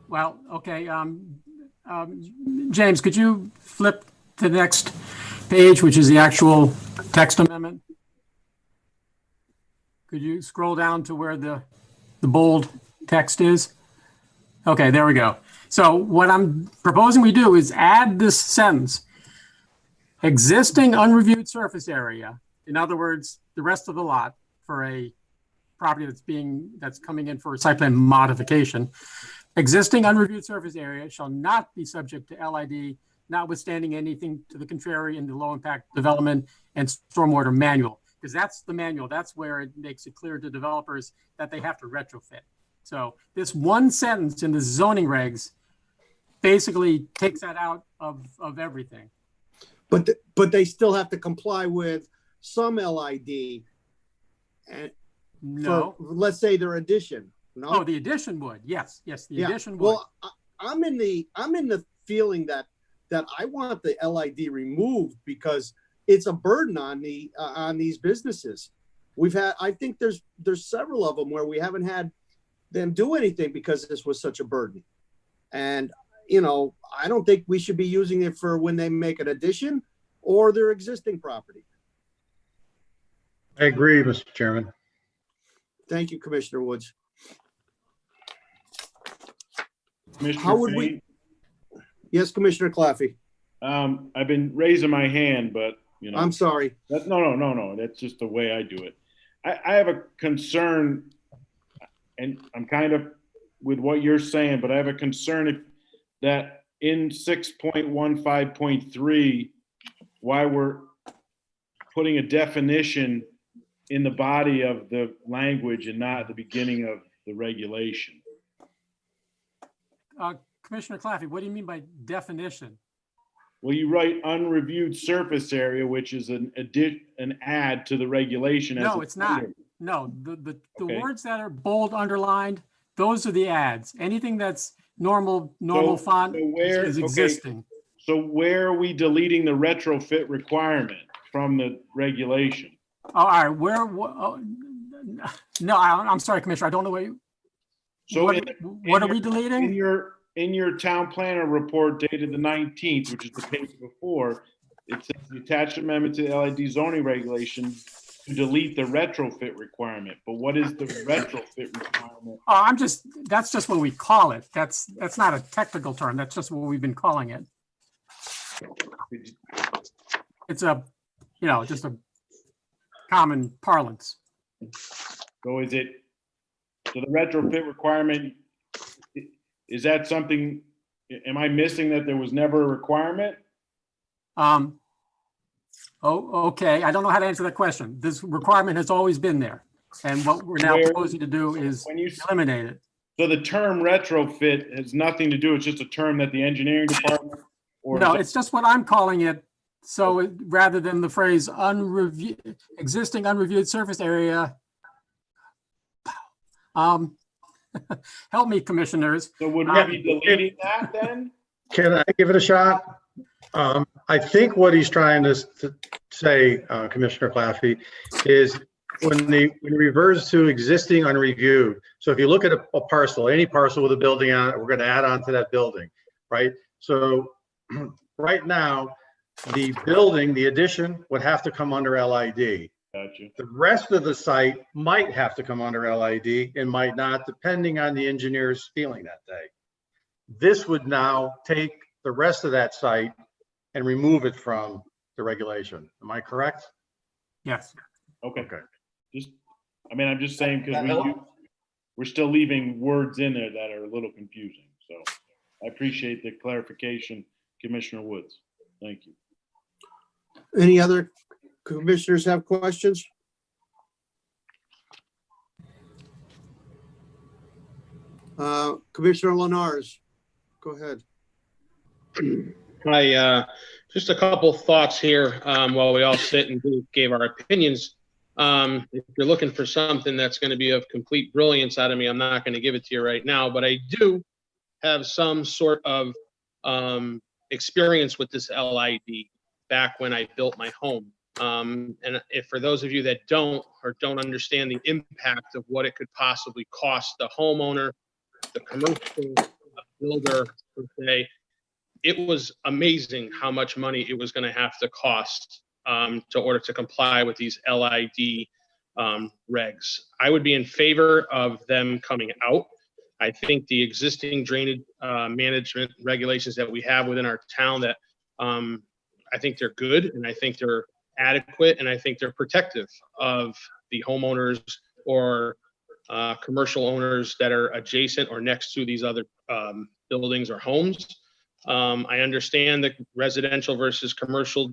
Well, okay. James, could you flip to the next page, which is the actual text amendment? Could you scroll down to where the bold text is? Okay, there we go. So what I'm proposing we do is add this sentence. Existing unreviewed surface area, in other words, the rest of the lot for a property that's coming in for a site plan modification. Existing unreviewed surface area shall not be subject to LID, notwithstanding anything to the contrary in the low impact development and stormwater manual. Because that's the manual, that's where it makes it clear to developers that they have to retrofit. So this one sentence in the zoning regs basically takes that out of everything. But they still have to comply with some LID. And No. for, let's say their addition. No, Oh, the addition would. Yes, the addition would. Well, I'm in the feeling that I want the LID removed because it's a burden on these businesses. I think there's several of them where we haven't had them do anything because this was such a burden. And, I don't think we should be using it for when they make an addition or their existing property. I agree, Mr. Chairman. Thank you, Commissioner Woods. Commissioner How would we? Fain, Yes, Commissioner Claffey. I've been raising my hand, but I'm sorry. No. That's just the way I do it. I have a concern, and I'm kind of with what you're saying, but I have a concern that in 6.15.3, why we're putting a definition in the body of the language and not at the beginning of the regulation. Commissioner Claffey, what do you mean by definition? Well, you write unreviewed surface area, which is an add to the regulation. No, it's not. No, the Okay. words that are bold underlined, those are the adds. Anything that's normal So font where- is okay. existing. So where are we deleting the retrofit requirement from the regulation? Oh, all right, no, I'm sorry, Commissioner, I don't know So what are we in deleting? your town planner report dated the 19th, which is the page before, it says the attached amendment to the LID zoning regulations to delete the retrofit requirement. But what is the retrofit requirement? Oh, that's just what we call it. That's not a technical term. That's just what we've been calling it. It's just a common parlance. So the retrofit requirement, is that something, am I missing that there was never a requirement? Okay. I don't know how to answer that question. This requirement has always been there. And what we're now proposing to do is eliminate it. So the term retrofit has nothing to do, it's just a term that the engineering department or. No, it's just what I'm calling it. So rather than the phrase existing unreviewed surface area. Help me, commissioners. So would we be deleting that then? Can I give it a shot? I think what he's trying to say, Commissioner Claffey, is when he refers to existing unreviewed. So if you look at a parcel, any parcel with a building on it, we're going to add on to that building, right? So right now, the building, the addition would have to come under LID. Gotcha. The rest of the site might have to come under LID and might not, depending on the engineer's feeling that day. This would now take the rest of that site and remove it from the regulation. Am I correct? Yes. Okay. I'm just saying because we're still leaving words in there that are a little confusing. So I appreciate the clarification, Commissioner Woods. Thank you. Any other commissioners have questions? Commissioner Lenars, go ahead. Hi, just a couple thoughts here while we all sit and gave our opinions. If you're looking for something that's going to be of complete brilliance out of me, I'm not going to give it to you right now, but I do have some sort of experience with this LID back when I built my home. And if for those of you that don't understand the impact of what it could possibly cost the homeowner, the commercial builder per se, it was amazing how much money it was going to have to cost to order to comply with these LID regs. I would be in favor of them coming out. I think the existing drainage management regulations that we have within our town, that I think they're good, and I think they're adequate, and I think they're protective of the homeowners or commercial owners that are adjacent or next to these other buildings or homes. I understand the residential versus commercial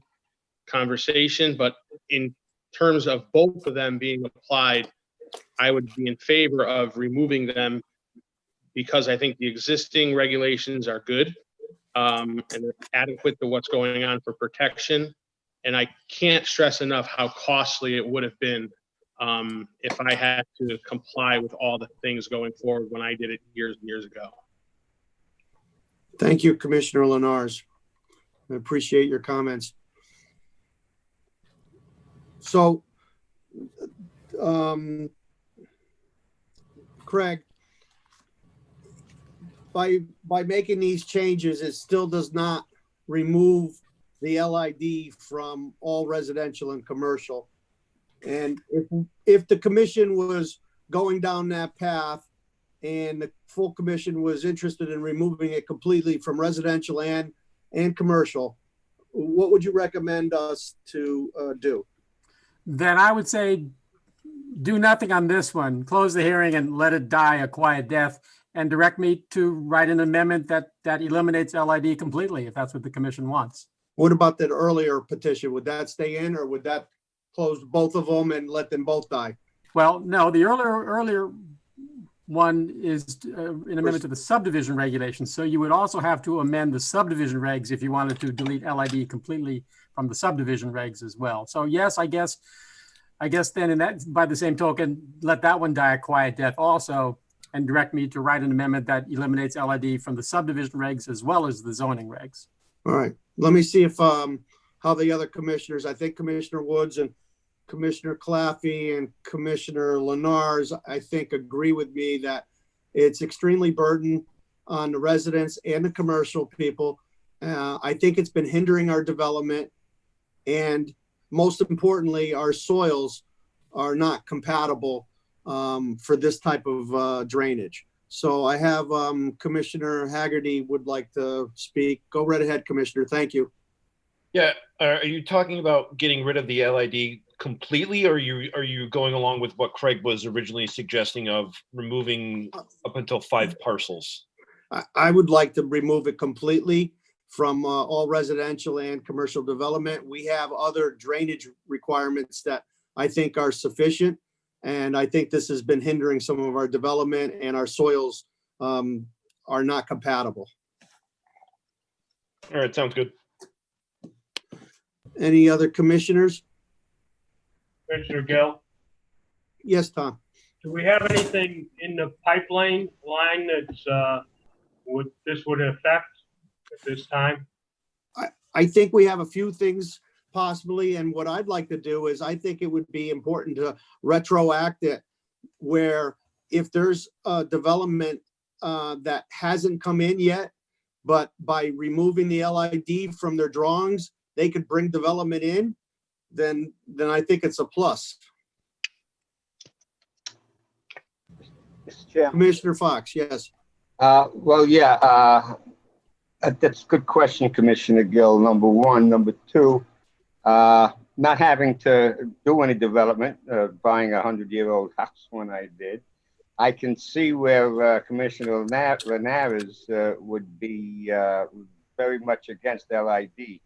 conversation, but in terms of both of them being applied, I would be in favor of removing them, because I think the existing regulations are good and they're adequate to what's going on for protection. And I can't stress enough how costly it would have been if I had to comply with all the things going forward when I did it years and years ago. Thank you, Commissioner Lenars. I appreciate your comments. So, Craig, by making these changes, it still does not remove the LID from all residential and commercial. And if the commission was going down that path and the full commission was interested in removing it completely from residential and commercial, what would you recommend us to do? Then I would say do nothing on this one. Close the hearing and let it die a quiet death, and direct me to write an amendment that eliminates LID completely, if that's what the commission wants. What about that earlier petition? Would that stay in, or would that close both of them and let them both die? Well, no, the earlier one is an amendment to the subdivision regulations. So you would also have to amend the subdivision regs if you wanted to delete LID completely from the subdivision regs as well. So yes, I guess then in that, by the same token, let that one die a quiet death also, and direct me to write an amendment that eliminates LID from the subdivision regs as well as the zoning regs. All right. Let me see if how the other commissioners, I think Commissioner Woods and Commissioner Claffey and Commissioner Lenars, I think, agree with me that it's extremely burden on the residents and the commercial people. I think it's been hindering our development, and most importantly, our soils are not compatible for this type of drainage. So I have Commissioner Haggerty would like to speak. Go right ahead, Commissioner. Thank you. Yeah, are you talking about getting rid of the LID completely, or are you going along with what Craig was originally suggesting of removing up until 5 parcels? I would like to remove it completely from all residential and commercial development. We have other drainage requirements that I think are sufficient, and I think this has been hindering some of our development, and our soils are not compatible. All right, sounds good. Any other commissioners? Commissioner Gill, Yes, Tom. do we have anything in the pipeline line that's would affect at this time? I think we have a few things possibly, and what I'd like to do is I think it would be important to retroact it, where if there's a development that hasn't come in yet, but by removing the LID from their drawings, they could bring development in, then I think it's a plus. Mr. Chairman. Commissioner Fox, yes. Well, yeah, that's a good question, Commissioner Gill, number one. Number two, not having to do any development, buying a 100-year-old house when I did, I can see where Commissioner Linares would be very much against LID.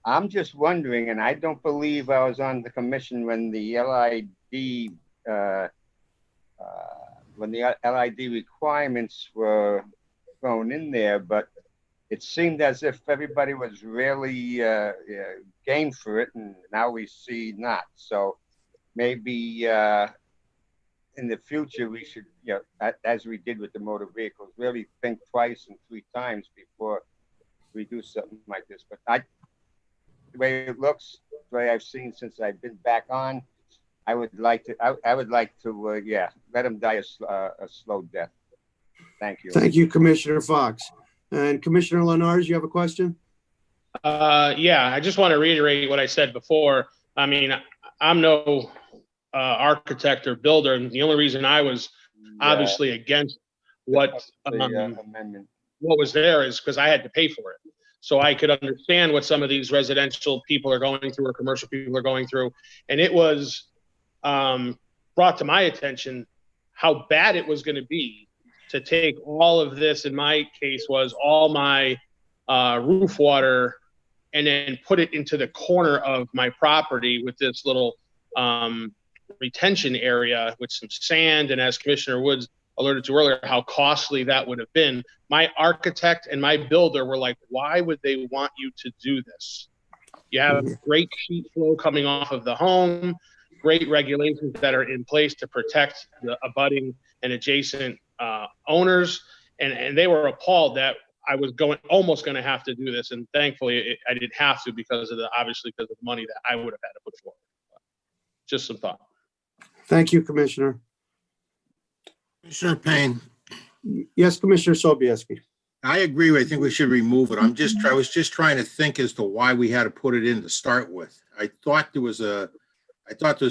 I'm just wondering, and I don't believe I was on the commission when the LID requirements were thrown in there, but it seemed as if everybody was really game for it, and now we see not. So maybe in the future we should, as we did with the motor vehicles, really think twice and 3 times before we do something like this. But the way it looks, the way I've seen since I've been back on, I would like to, let them die a slow death. Thank you. Thank you, Commissioner Fox. And Commissioner Lenars, you have a question? Yeah, I just want to reiterate what I said before. I mean, I'm no architect or builder, and the only reason I was obviously against what amendment. what was there is because I had to pay for it. So I could understand what some of these residential people are going through or commercial people are going through. And it was brought to my attention how bad it was going to be to take all of this, in my case, was all my roof water and then put it into the corner of my property with this little retention area with some sand. And as Commissioner Woods alerted to earlier, how costly that would have been. My architect and my builder were like, why would they want you to do this? You have great sheet flow coming off of the home, great regulations that are in place to protect the abutting and adjacent owners. And they were appalled that I was almost going to have to do this. And thankfully I didn't have to because of the money that I would have had to put forward. Just some thought. Thank you, Commissioner. Commissioner Payne, Yes, Commissioner Sobieski. I agree. I think we should remove it. I was just trying to think as to why we had to put it in to start with. I thought there was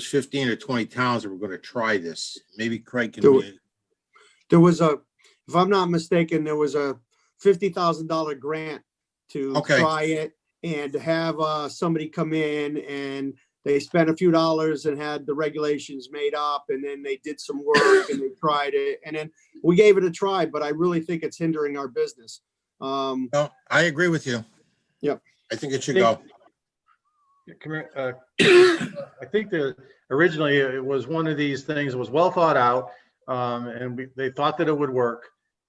15 or 20 towns that were going to try this. Maybe Craig can Do it. be. There was if I'm not mistaken, there was a $50,000 grant to try it and to have somebody come in, and they spent a few dollars and had the regulations made up, and then they did some work and they tried it, and then we gave it a try, but I really think it's hindering our business. No, I agree with you. Yep. I think it should go. I think that originally it was one of these things that was well thought out, and they thought that it would work.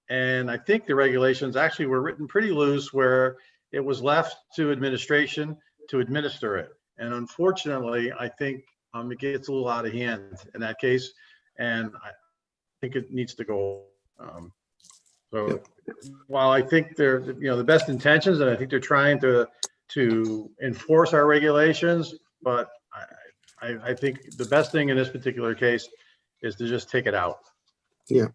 And I think the regulations actually were written pretty loose, where it was left to administration to administer it. And unfortunately, I think it gets a little out of hand in that case, and I think it needs to go. While I think they're, the best intentions, and I think they're trying to enforce our regulations, but I think the best thing in this particular case is to just take it out. Yeah,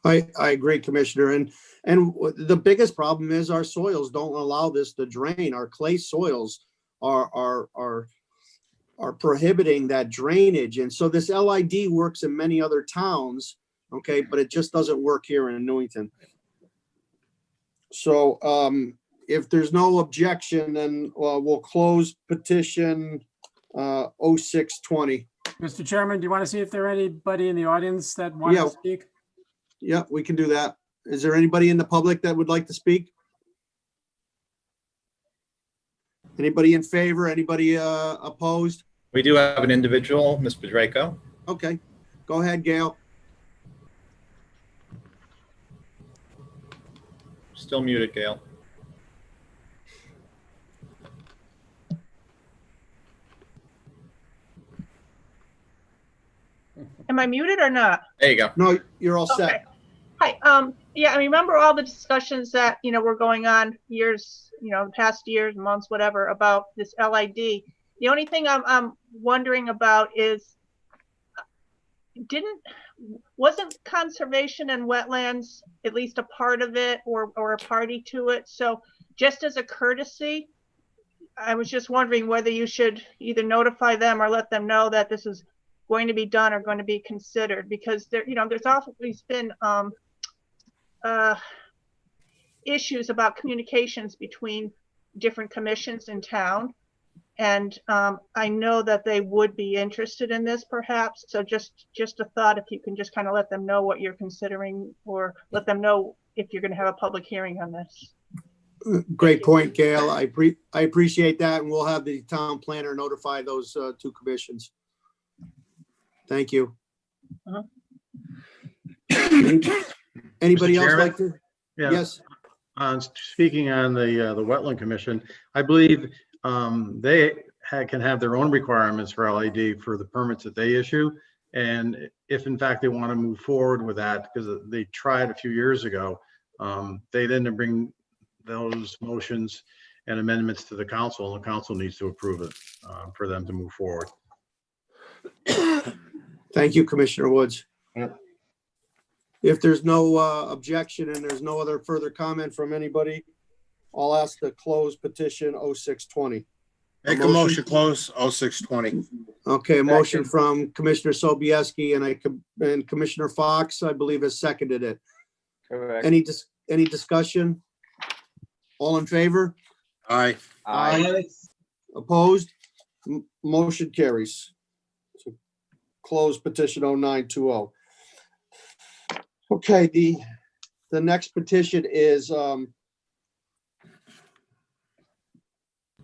I agree, Commissioner. And the biggest problem is our soils don't allow this to drain. Our clay soils are prohibiting that drainage. And so this LID works in many other towns, okay, but it just doesn't work here in Newington. So if there's no objection, then we'll close petition 0620. Mr. Chairman, do you want to see if there are anybody in the audience that wants to speak? Yeah, we can do that. Is there anybody in the public that would like to speak? Anybody in favor? Anybody opposed? We do have an individual, Ms. Bedrejko. Okay, go ahead, Gail. Still muted, Gail. Am I muted or not? There you go. No, you're all set. Okay. Hi. Yeah, I remember all the discussions that, were going on years, past years, months, whatever, about this LID. The only thing I'm wondering about is, wasn't conservation and wetlands at least a part of it or a party to it? So just as a courtesy, I was just wondering whether you should either notify them or let them know that this is going to be done or going to be considered, because there's always been issues about communications between different commissions in town. And I know that they would be interested in this perhaps. So just a thought, if you can just kind of let them know what you're considering, or let them know if you're going to have a public hearing on this. Great point, Gail. I appreciate that. And we'll have the town planner notify those two commissions. Thank you. Anybody else like to? Yeah. Yes. Speaking on the Wetland Commission, I believe they can have their own requirements for LID for the permits that they issue. And if in fact they want to move forward with that, because they tried a few years ago, they then bring those motions and amendments to the council, and the council needs to approve it for them to move forward. Thank you, Commissioner Woods. Yep. If there's no objection and there's no other further comment from anybody, I'll ask to close petition 0620. Make a motion close 0620. Okay, a motion from Commissioner Sobieski and Commissioner Fox, I believe, has seconded it. Correct. Any discussion? All in favor? Aye. Aye. Opposed? Motion carries. So close petition 0920. Okay, the next petition is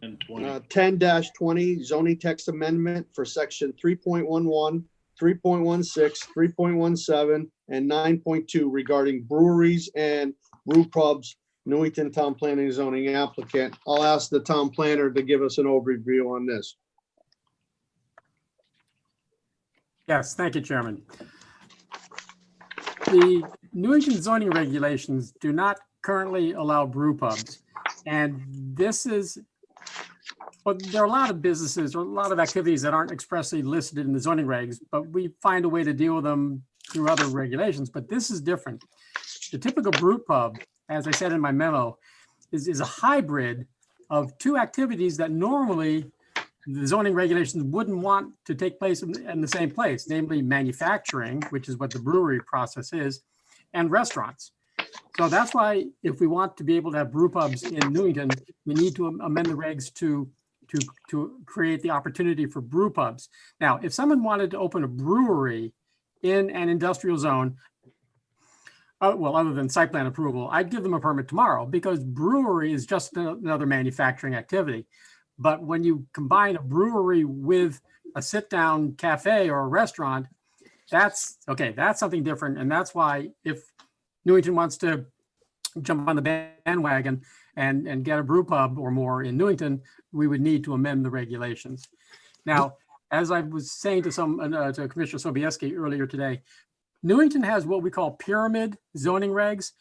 And 20. 10-20 zoning text amendment for section 3.11, 3.16, 3.17, and 9.2 regarding breweries and brew pubs, Newington Town Planning and Zoning applicant. I'll ask the town planner to give us an overview on this. Yes, thank you, Chairman. The Newington zoning regulations do not currently allow brew pubs. And this is, well, there are a lot of businesses or a lot of activities that aren't expressly listed in the zoning regs, but we find a way to deal with them through other regulations. But this is different. The typical brew pub, as I said in my memo, is a hybrid of two activities that normally the zoning regulations wouldn't want to take place in the same place, namely manufacturing, which is what the brewery process is, and restaurants. So that's why if we want to be able to have brew pubs in Newington, we need to amend the regs to create the opportunity for brew pubs. Now, if someone wanted to open a brewery in an industrial zone, well, other than site plan approval, I'd give them a permit tomorrow because brewery is just another manufacturing activity. But when you combine a brewery with a sit-down cafe or a restaurant, that's something different. And that's why if Newington wants to jump on the bandwagon and get a brew pub or more in Newington, we would need to amend the regulations. Now, as I was saying to Commissioner Sobieski earlier today, Newington has what we call pyramid zoning regs.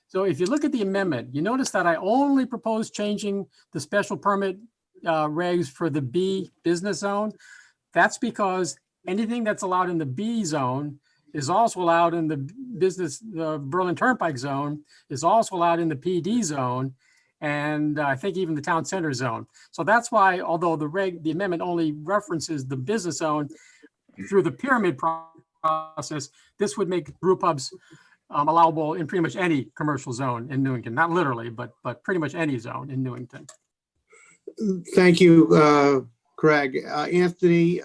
So if you look at the amendment, you notice that I only propose changing the special permit regs for the B business zone. That's because anything that's allowed in the B zone is also allowed in the Berlin Turnpike zone, is also allowed in the PD zone, and I think even the town center zone. So that's why, although the amendment only references the business zone through the pyramid process, this would make brew pubs allowable in pretty much any commercial zone in Newington. Not literally, but pretty much any zone in Newington. Thank you, Craig. Anthony,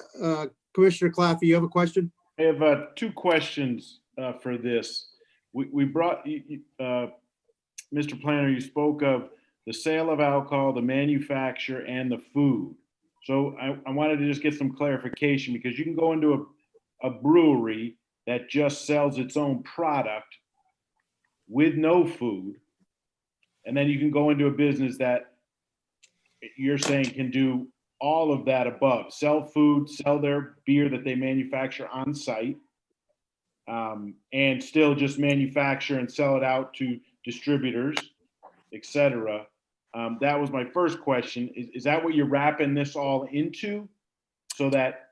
Commissioner Claffey, you have a question? I have two questions for this. We brought, Mr. Planner, you spoke of the sale of alcohol, the manufacture, and the food. So I wanted to just get some clarification because you can go into a brewery that just sells its own product with no food. And then you can go into a business that you're saying can do all of that above, sell food, sell their beer that they manufacture on site, and still just manufacture and sell it out to distributors, etc. That was my first question. Is that what you're wrapping this all into, so that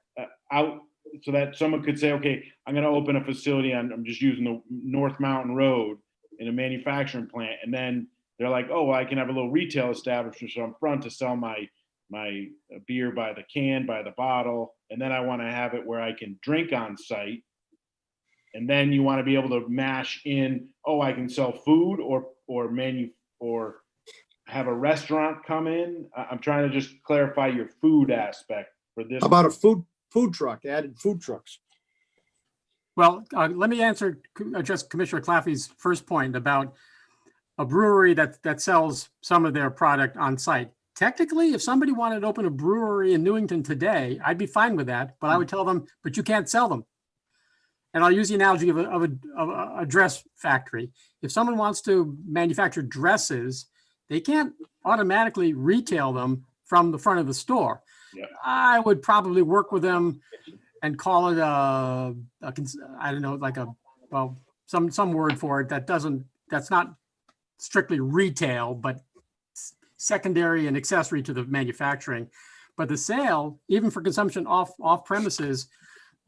so that someone could say, okay, I'm going to open a facility I'm just using the North Mountain Road in a manufacturing plant, and then they're like, oh, well, I can have a little retail establishment so I'm front to sell my beer by the can, by the bottle, and then I want to have it where I can drink on site. And then you want to be able to mash in, oh, I can sell food or have a restaurant come in. I'm trying to just clarify your food aspect for this. How about a food truck, added food trucks? Well, let me address Commissioner Claffey's first point about a brewery that sells some of their product on site. Technically, if somebody wanted to open a brewery in Newington today, I'd be fine with that, but I would tell them, but you can't sell them. And I'll use the analogy of a dress factory. If someone wants to manufacture dresses, they can't automatically retail them from the front of the store. Yeah. I would probably work with them and call it I don't know, like some word for it that's not strictly retail, but secondary and accessory to the manufacturing. But the sale, even for consumption off premises,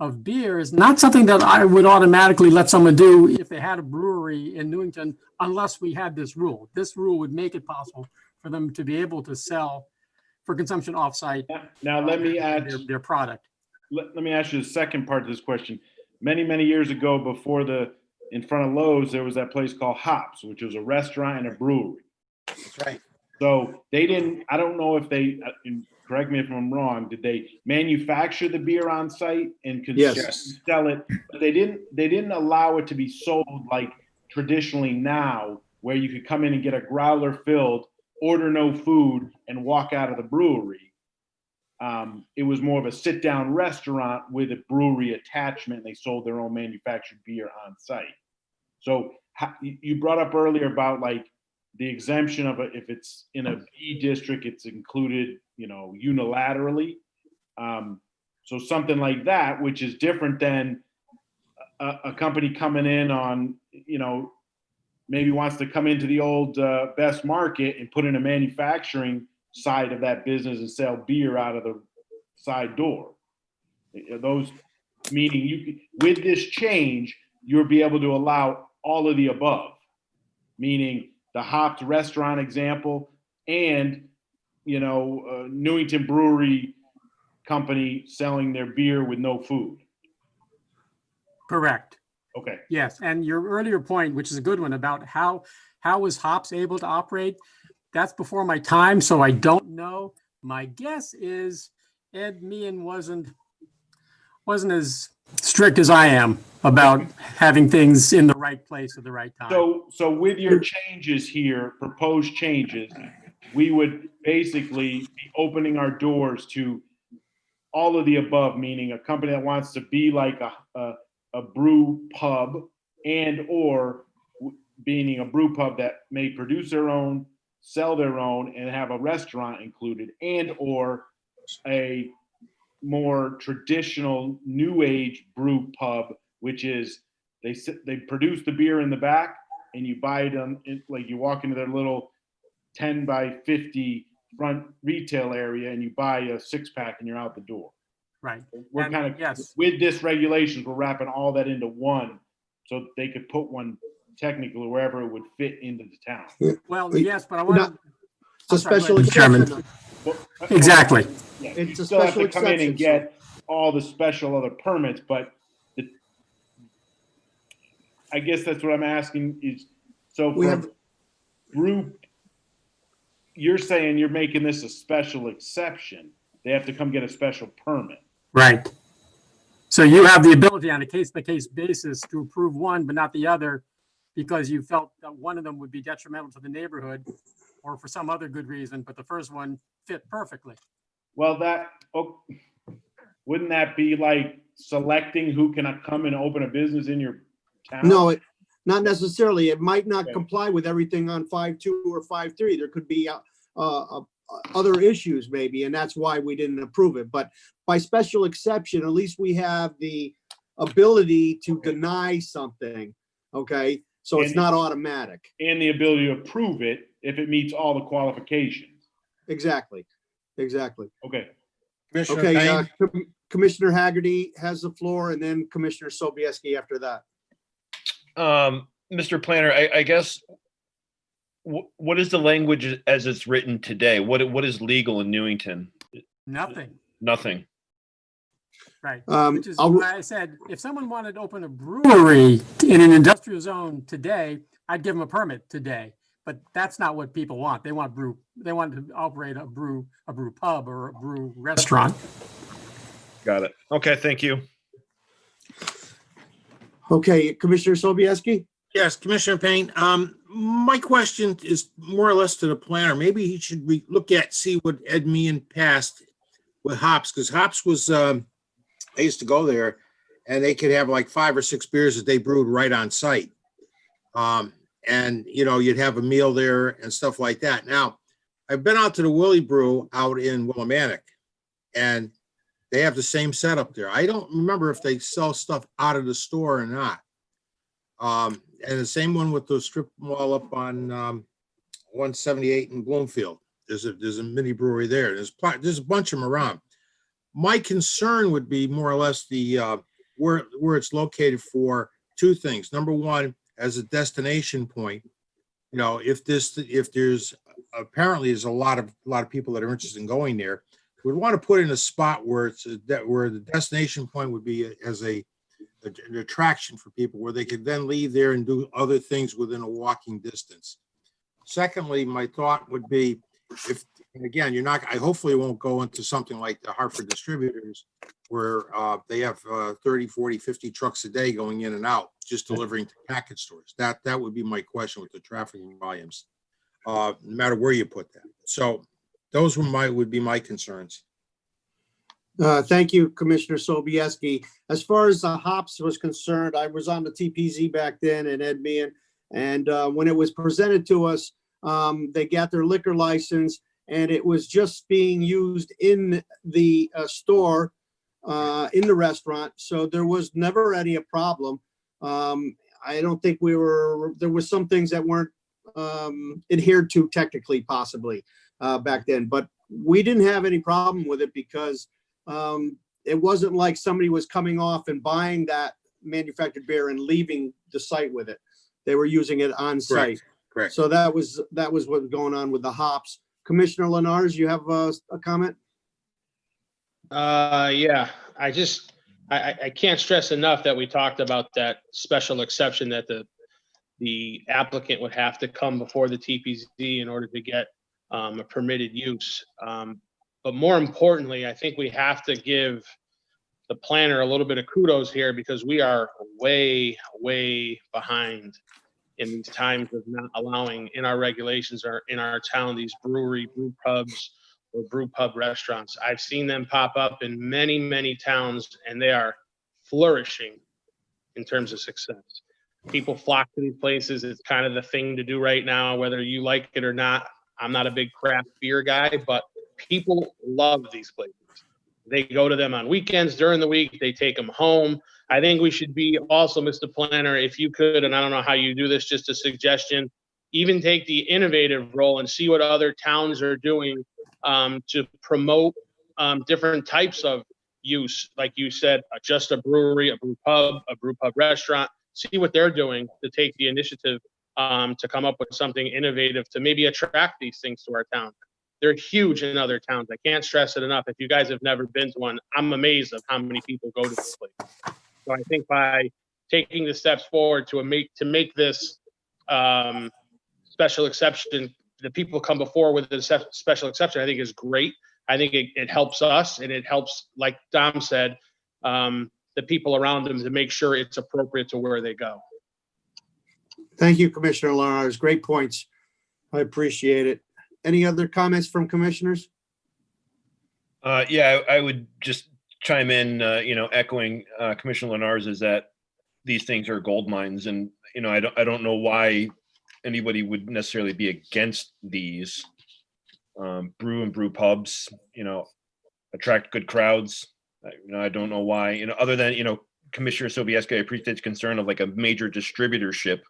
of beer is not something that I would automatically let someone do if they had a brewery in Newington, unless we had this rule. This rule would make it possible for them to be able to sell for consumption offsite. Now, let me add their product. Let me ask you the second part of this question. Many, many years ago, before in front of Lowe's, there was that place called Hops, which was a restaurant and a brewery. That's right. So they didn't, I don't know if they, correct me if I'm wrong, did they manufacture the beer on site and Yes. sell it? But they didn't allow it to be sold like traditionally now, where you could come in and get a growler filled, order no food, and walk out of the brewery. It was more of a sit-down restaurant with a brewery attachment. They sold their own manufactured beer on site. So you brought up earlier about like the exemption of if it's in a B district, it's included, unilaterally. So something like that, which is different than a company coming in on, maybe wants to come into the old Best Market and put in a manufacturing side of that business and sell beer out of the side door. Those, meaning with this change, you'll be able to allow all of the above, meaning the Hops restaurant example and, Newington Brewery Company selling their beer with no food. Correct. Okay. Yes, and your earlier point, which is a good one, about how was Hops able to operate, that's before my time, so I don't know. My guess is Ed Meehan wasn't as strict as I am about having things in the right place at the right time. So with your changes here, proposed changes, we would basically be opening our doors to all of the above, meaning a company that wants to be like a brew pub and or being a brew pub that may produce their own, sell their own, and have a restaurant included, and or a more traditional new age brew pub, which is they produce the beer in the back and you buy it like you walk into their little 10 by 50 front retail area and you buy a 6-pack and you're out the door. Right. We're kind of, with this regulations, we're wrapping all that into one so they could put one technically wherever it would fit into the town. Well, yes, but I want It's a special exception. Exactly. Yeah, It's you a still have special to come in and exception, get all the special other permits, but I guess that's what I'm asking is, so for brew, you're saying you're making this a special exception. They have to come get a special permit. Right. So you have the ability on a case-by-case basis to approve one, but not the other, because you felt that one of them would be detrimental to the neighborhood or for some other good reason, but the first one fit perfectly. Well, wouldn't that be like selecting who can come and open a business in your town? No, not necessarily. It might not comply with everything on 5.2 or 5.3. There could be other issues maybe, and that's why we didn't approve it. But by special exception, at least we have the ability to deny something, okay? So it's not automatic. And the ability to approve it if it meets all the qualifications. Exactly. Okay. Okay, Commissioner Haggerty has the floor, and then Commissioner Sobieski after that. Mr. Planner, I guess, what is the language as it's written today? What is legal in Newington? Nothing. Nothing. Right. Which is why I said, if someone wanted to open a brewery in an industrial zone today, I'd give them a permit today. But that's not what people want. They want to operate a brew pub or a brew restaurant. Got it. Okay, thank you. Okay, Commissioner Sobieski? Yes, Commissioner Payne. My question is more or less to the planner. Maybe he should see what Ed Meehan passed with Hops, because Hops was, I used to go there and they could have like 5 or 6 beers that they brewed right on site. And, you'd have a meal there and stuff like that. Now, I've been out to the Willie Brew out in Willimantic, and they have the same setup there. I don't remember if they sell stuff out of the store or not. And the same one with the strip mall up on 178 in Bloomfield. There's a mini brewery there. There's a bunch of them around. My concern would be more or less the where it's located for two things. Number one, as a destination point, you know, if there's apparently there's a lot of people that are interested in going there, we'd want to put in a spot where where the destination point would be as an attraction for people, where they could then leave there and do other things within a walking distance. Secondly, my thought would be, if, and again, I hopefully won't go into something like the Hartford distributors, where they have 30, 40, 50 trucks a day going in and out, just delivering to package stores. That would be my question with the traffic volumes, no matter where you put that. So those would be my concerns. Thank you, Commissioner Sobieski. As far as the hops was concerned, I was on the TPZ back then and Ed Meehan, and when it was presented to us, they got their liquor license and it was just being used in the store, in the restaurant. So there was never any problem. I don't think there was some things that weren't adhered to technically, possibly back then, but we didn't have any problem with it because it wasn't like somebody was coming off and buying that manufactured beer and leaving the site with it. They were using it on site. Correct. So that was what was going on with the hops. Commissioner Lenars, you have a comment? Yeah, I can't stress enough that we talked about that special exception that the applicant would have to come before the TPZ in order to get a permitted use. But more importantly, I think we have to give the planner a little bit of kudos here, because we are way, way behind in these times of not allowing in our regulations or in our town these brew pubs or brew pub restaurants. I've seen them pop up in many, many towns, and they are flourishing in terms of success. People flock to these places. It's kind of the thing to do right now, whether you like it or not. I'm not a big craft beer guy, but people love these places. They go to them on weekends, during the week, they take them home. I think we should be also, Mr. Planner, if you could, and I don't know how you do this, just a suggestion, even take the innovative role and see what other towns are doing to promote different types of use. Like you said, just a brewery, a brew pub restaurant, see what they're doing to take the initiative to come up with something innovative to maybe attract these things to our town. They're huge in other towns. I can't stress it enough. If you guys have never been to one, I'm amazed of how many people go to this place. So I think by taking the steps forward to make this special exception, the people come before with the special exception, I think is great. I think it helps us, and it helps, like Dom said, the people around them to make sure it's appropriate to where they go. Thank you, Commissioner Lenars. Great points. I appreciate it. Any other comments from commissioners? Yeah, I would just chime in, echoing Commissioner Lenars, is that these things are gold mines, and I don't know why anybody would necessarily be against these. Brew pubs, attract good crowds. I don't know why, other than, Commissioner Sobieski, I appreciate the concern of like a major distributorship.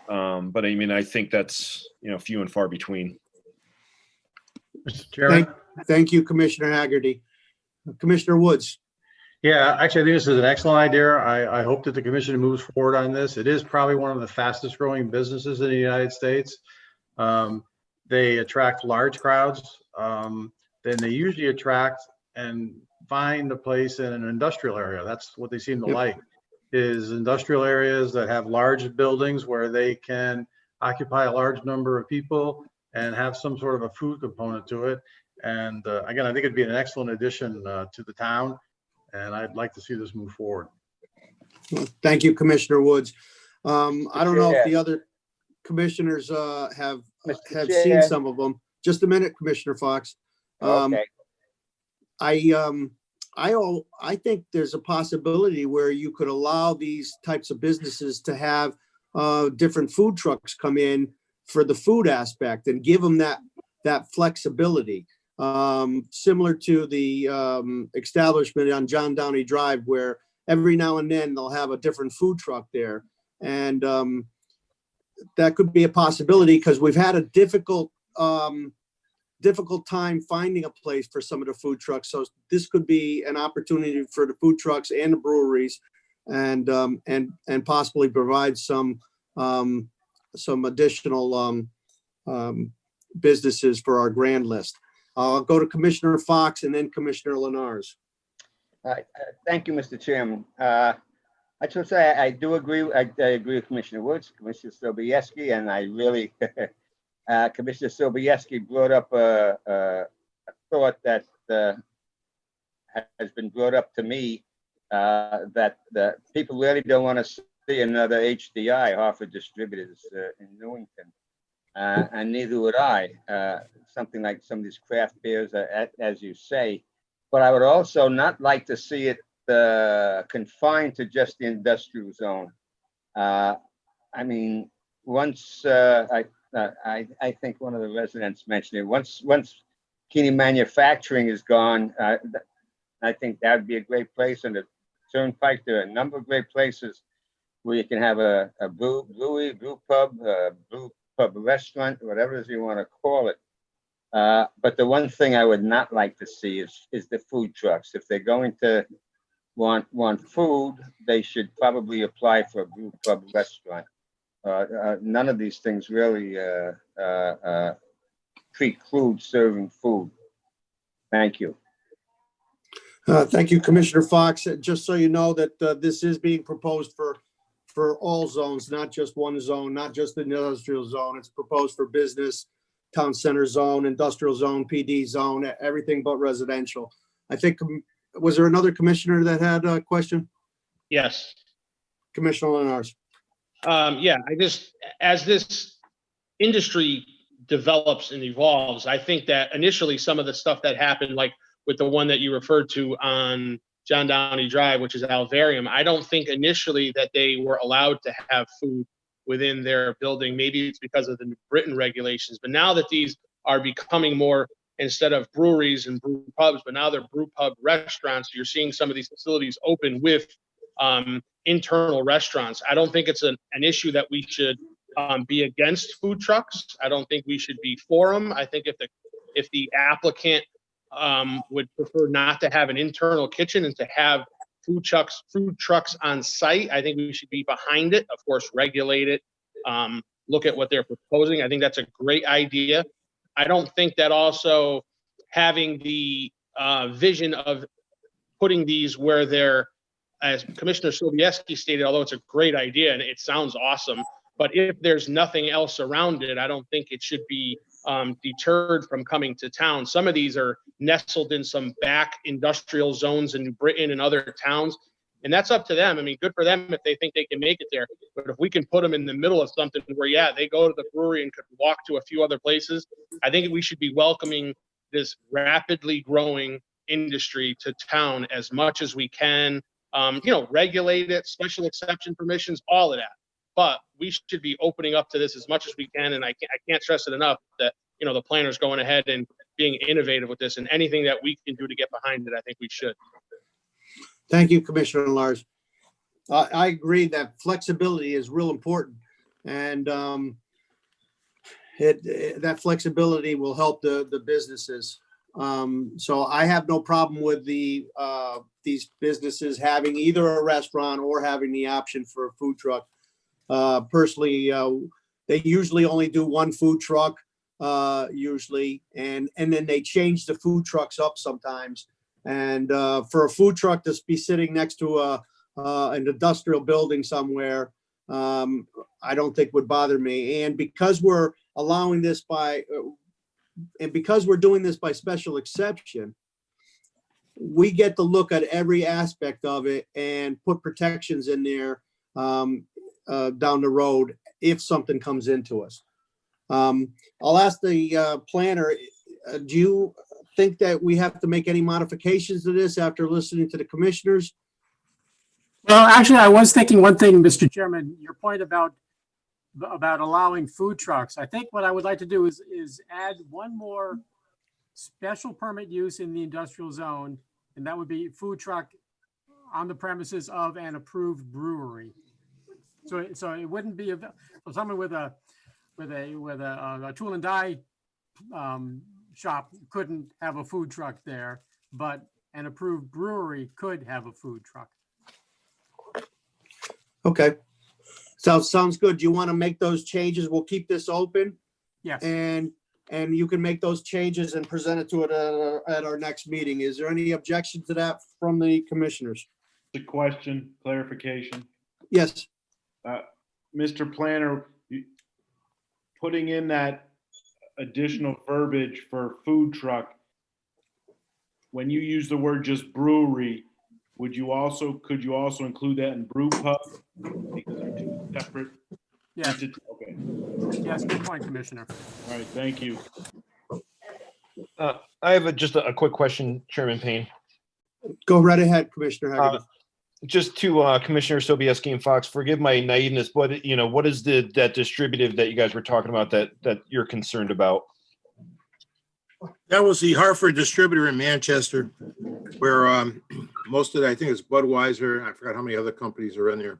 But I mean, I think that's, few and far between. Mr. Chairman? Thank you, Commissioner Haggerty. Commissioner Woods. Yeah, actually, I think this is an excellent idea. I hope that the commission moves forward on this. It is probably one of the fastest growing businesses in the United States. They attract large crowds. Then they usually attract and find a place in an industrial area. That's what they seem to like, is industrial areas that have large buildings where they can occupy a large number of people and have some sort of a food component to it. And again, I think it'd be an excellent addition to the town, and I'd like to see this move forward. Thank you, Commissioner Woods. I don't know if the other commissioners have seen some of them. Just a minute, Commissioner Fox. Okay. I think there's a possibility where you could allow these types of businesses to have different food trucks come in for the food aspect and give them that flexibility. Similar to the establishment on John Downey Drive, where every now and then they'll have a different food truck there. And that could be a possibility, because we've had a difficult difficult time finding a place for some of the food trucks. So this could be an opportunity for the food trucks and the breweries, and possibly provide some additional businesses for our grand list. I'll go to Commissioner Fox and then Commissioner Lenars. Thank you, Mr. Chairman. I should say I do agree. I agree with Commissioner Woods, Commissioner Sobieski, and I really, Commissioner Sobieski brought up a thought that has been brought up to me, that the people really don't want to see another HDI, Hartford Distributors, in Newington, and neither would I. Something like some of these craft beers, as you say, but I would also not like to see it confined to just the industrial zone. I mean, once I think one of the residents mentioned it. Once Keeney Manufacturing is gone, I think that would be a great place. And the Turnpike, there are a number of great places where you can have a brew pub restaurant, whatever it is you want to call it. But the one thing I would not like to see is the food trucks. If they're going to want food, they should probably apply for a brew pub restaurant. None of these things really preclude serving food. Thank you. Thank you, Commissioner Fox. Just so you know that this is being proposed for all zones, not just one zone, not just the industrial zone. It's proposed for business, town center zone, industrial zone, PD zone, everything but residential. I think, was there another commissioner that had a question? Yes. Commissioner Lenars. Yeah, as this industry develops and evolves, I think that initially some of the stuff that happened, like with the one that you referred to on John Downey Drive, which is Alvarium, I don't think initially that they were allowed to have food within their building. Maybe it's because of the New Britain regulations, but now that these are becoming more, instead of breweries and brew pubs, but now they're brew pub restaurants, you're seeing some of these facilities open with internal restaurants. I don't think it's an issue that we should be against food trucks. I don't think we should be for them. I think if the applicant would prefer not to have an internal kitchen and to have food trucks on site, I think we should be behind it. Of course, regulate it, look at what they're proposing. I think that's a great idea. I don't think that also having the vision of putting these where they're, as Commissioner Sobieski stated, although it's a great idea and it sounds awesome, but if there's nothing else around it, I don't think it should be deterred from coming to town. Some of these are nestled in some back industrial zones in New Britain and other towns, and that's up to them. I mean, good for them if they think they can make it there. But if we can put them in the middle of something where, yeah, they go to the brewery and could walk to a few other places, I think we should be welcoming this rapidly growing industry to town as much as we can. Regulate it, special exception permissions, all of that. But we should be opening up to this as much as we can. And I can't stress it enough that, the planner's going ahead and being innovative with this, and anything that we can do to get behind it, I think we should. Thank you, Commissioner Lars. I agree that flexibility is real important, and that flexibility will help the businesses. So I have no problem with these businesses having either a restaurant or having the option for a food truck. Personally, they usually only do one food truck, usually, and then they change the food trucks up sometimes. And for a food truck to be sitting next to an industrial building somewhere, I don't think would bother me. And because we're allowing this because we're doing this by special exception, we get to look at every aspect of it and put protections in there down the road if something comes into us. I'll ask the planner, do you think that we have to make any modifications to this after listening to the commissioners? Well, actually, I was thinking one thing, Mr. Chairman, your point about allowing food trucks. I think what I would like to do is add one more special permit use in the industrial zone, and that would be food truck on the premises of an approved brewery. So it wouldn't be someone with a tool and die shop couldn't have a food truck there, but an approved brewery could have a food truck. Okay. So sounds good. Do you want to make those changes? We'll keep this open Yes. and you can make those changes and present it to it at our next meeting. Is there any objection to that from the commissioners? The question, clarification. Yes. Mr. Planner, putting in that additional verbiage for food truck, when you use the word just brewery, could you also include that in brew pub? Because they're two separate Yes. entities. Okay. Yes, good point, Commissioner. All right, thank you. I have just a quick question, Chairman Payne. Go right ahead, Commissioner Hagerty. Just to Commissioner Sobieski and Fox, forgive my naiveness, but what is that distributive that you guys were talking about that you're concerned about? That was the Hartford distributor in Manchester, where most of it, I think it's Budweiser. I forgot how many other companies are in there.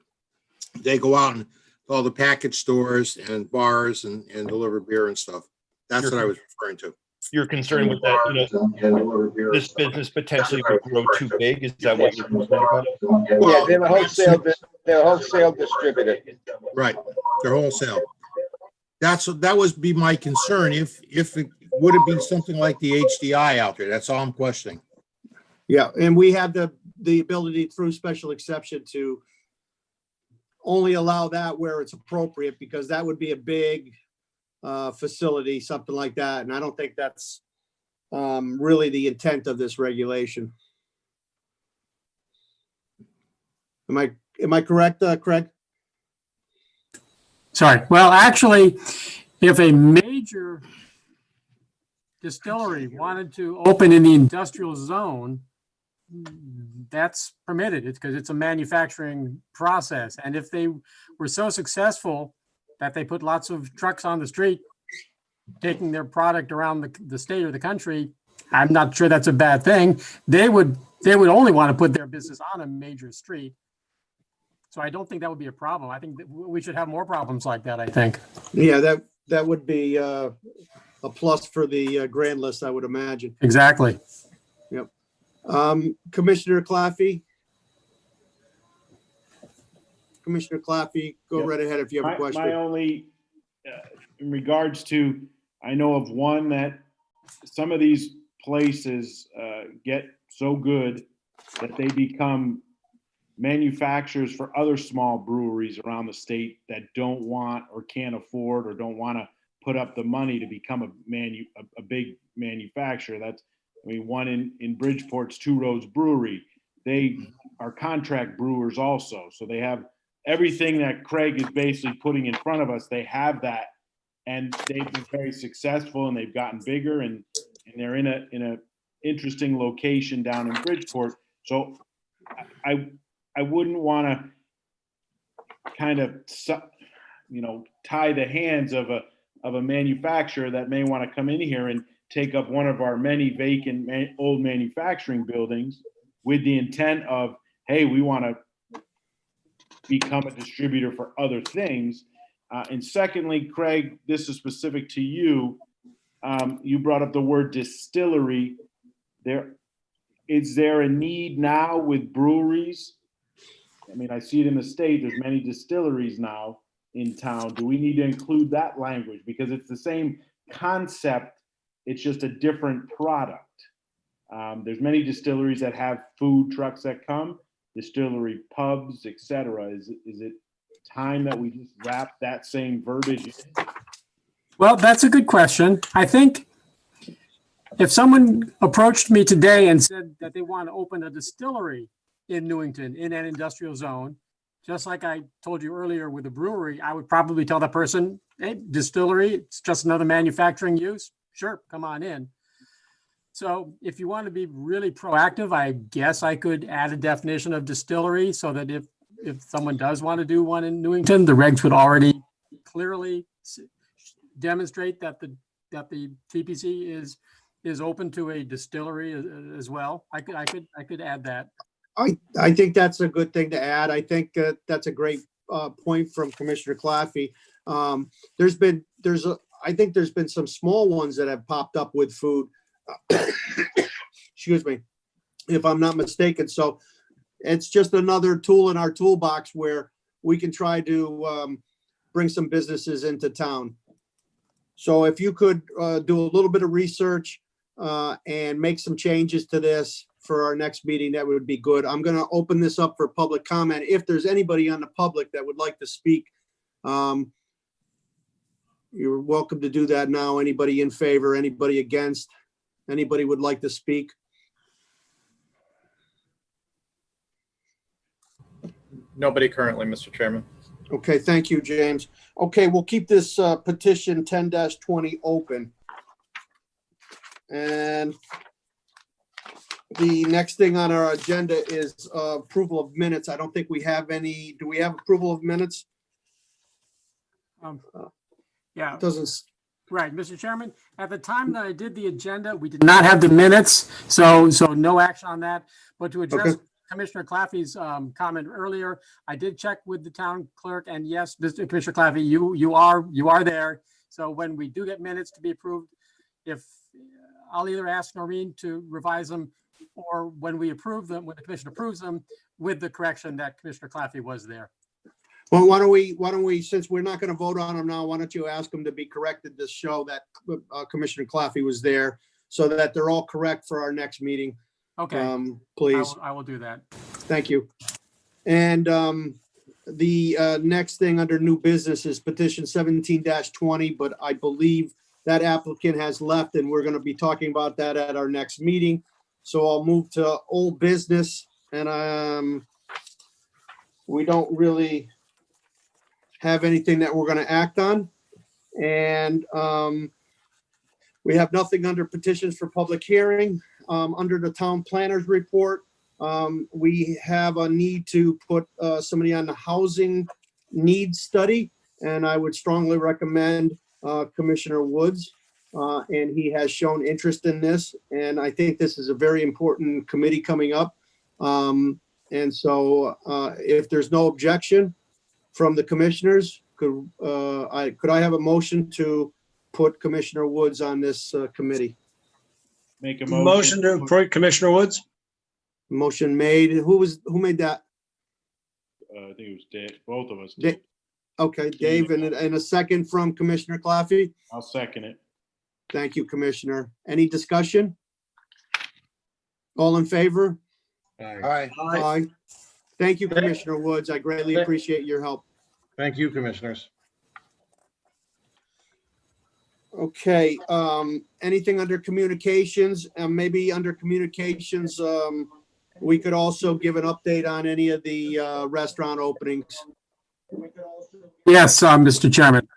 They go out and all the package stores and bars and deliver beer and stuff. That's what I was referring to. You're concerned with that, this business potentially would grow too big? Is that what you're concerned about? Yeah, they're a wholesale distributor. Right, they're wholesale. That would be my concern. If would it be something like the HDI out there? That's all I'm questioning. Yeah, and we have the ability through special exception to only allow that where it's appropriate, because that would be a big facility, something like that. And I don't think that's really the intent of this regulation. Am I correct, Craig? Sorry. Well, actually, if a major distillery wanted to open in the industrial zone, that's permitted. It's because it's a manufacturing process. And if they were so successful that they put lots of trucks on the street taking their product around the state or the country, I'm not sure that's a bad thing. They would only want to put their business on a major street. So I don't think that would be a problem. I think that we should have more problems like that, I think. Yeah, that would be a plus for the grand list, I would imagine. Exactly. Yep. Commissioner Claffey? Commissioner Claffey, go right ahead if you have a question. My only, in regards to, I know of one that some of these places get so good that they become manufacturers for other small breweries around the state that don't want or can't afford or don't want to put up the money to become a big manufacturer. One in Bridgeport's Two Roads Brewery. They are contract brewers also. So they have everything that Craig is basically putting in front of us. They have that, and they've been very successful, and they've gotten bigger, and they're in a interesting location down in Bridgeport. So I wouldn't want to kind of, tie the hands of a manufacturer that may want to come in here and take up one of our many vacant old manufacturing buildings with the intent of, hey, we want to become a distributor for other things. And secondly, Craig, this is specific to you. You brought up the word distillery. Is there a need now with breweries? I see it in the state, there's many distilleries now in town. Do we need to include that language? Because it's the same concept, it's just a different product. There's many distilleries that have food trucks that come, distillery pubs, etc. Is it time that we just wrap that same verbiage in? Well, that's a good question. I think if someone approached me today and said that they want to open a distillery in Newington in an industrial zone, just like I told you earlier with a brewery, I would probably tell that person, hey, distillery, it's just another manufacturing use. Sure, come on in. So if you want to be really proactive, I guess I could add a definition of distillery so that if someone does want to do one in Newington, the regs would already clearly demonstrate that the TPC is open to a distillery as well. I could add that. I think that's a good thing to add. I think that's a great point from Commissioner Claffey. There's I think there's been some small ones that have popped up with food. Excuse me, if I'm not mistaken. So it's just another tool in our toolbox where we can try to bring some businesses into town. So if you could do a little bit of research and make some changes to this for our next meeting, that would be good. I'm going to open this up for public comment. If there's anybody on the public that would like to speak, you're welcome to do that now. Anybody in favor, anybody against, anybody would like to speak? Nobody currently, Mr. Chairman. Okay, thank you, James. Okay, we'll keep this petition 10-20 open. And the next thing on our agenda is approval of minutes. I don't think we have any. Do we have approval of minutes? Yeah. It doesn't. Right, Mr. Chairman, at the time that I did the agenda, we did not have the minutes, so no action on that. But to address Commissioner Claffey's comment earlier, I did check with the town clerk, and yes, Mr. Commissioner Claffey, you are there. So when we do get minutes to be approved, if I'll either ask Noreen to revise them, or when we approve them, when the commission approves them, with the correction that Commissioner Claffey was there. Well, why don't we, since we're not going to vote on them now, why don't you ask them to be corrected to show that Commissioner Claffey was there, so that they're all correct for our next meeting. Okay. Please. I will do that. Thank you. And the next thing under new business is petition 17-20, but I believe that applicant has left, and we're going to be talking about that at our next meeting. So I'll move to old business, and we don't really have anything that we're going to act on. And we have nothing under petitions for public hearing. Under the town planner's report, we have a need to put somebody on the housing needs study, and I would strongly recommend Commissioner Woods, and he has shown interest in this, and I think this is a very important committee coming up. And so if there's no objection from the commissioners, could I have a motion to put Commissioner Woods on this committee? Make a Motion to appoint Commissioner Woods. Motion made. Who made that? I think it was Dave, both of us. Okay, Dave, and a second from Commissioner Claffey. I'll second it. Thank you, Commissioner. Any discussion? All in favor? Aye. Aye. Thank you, Commissioner Woods. I greatly appreciate your help. Thank you, commissioners. Okay, anything under communications? Maybe under communications, we could also give an update on any of the restaurant openings. Yes, Mr. Chairman.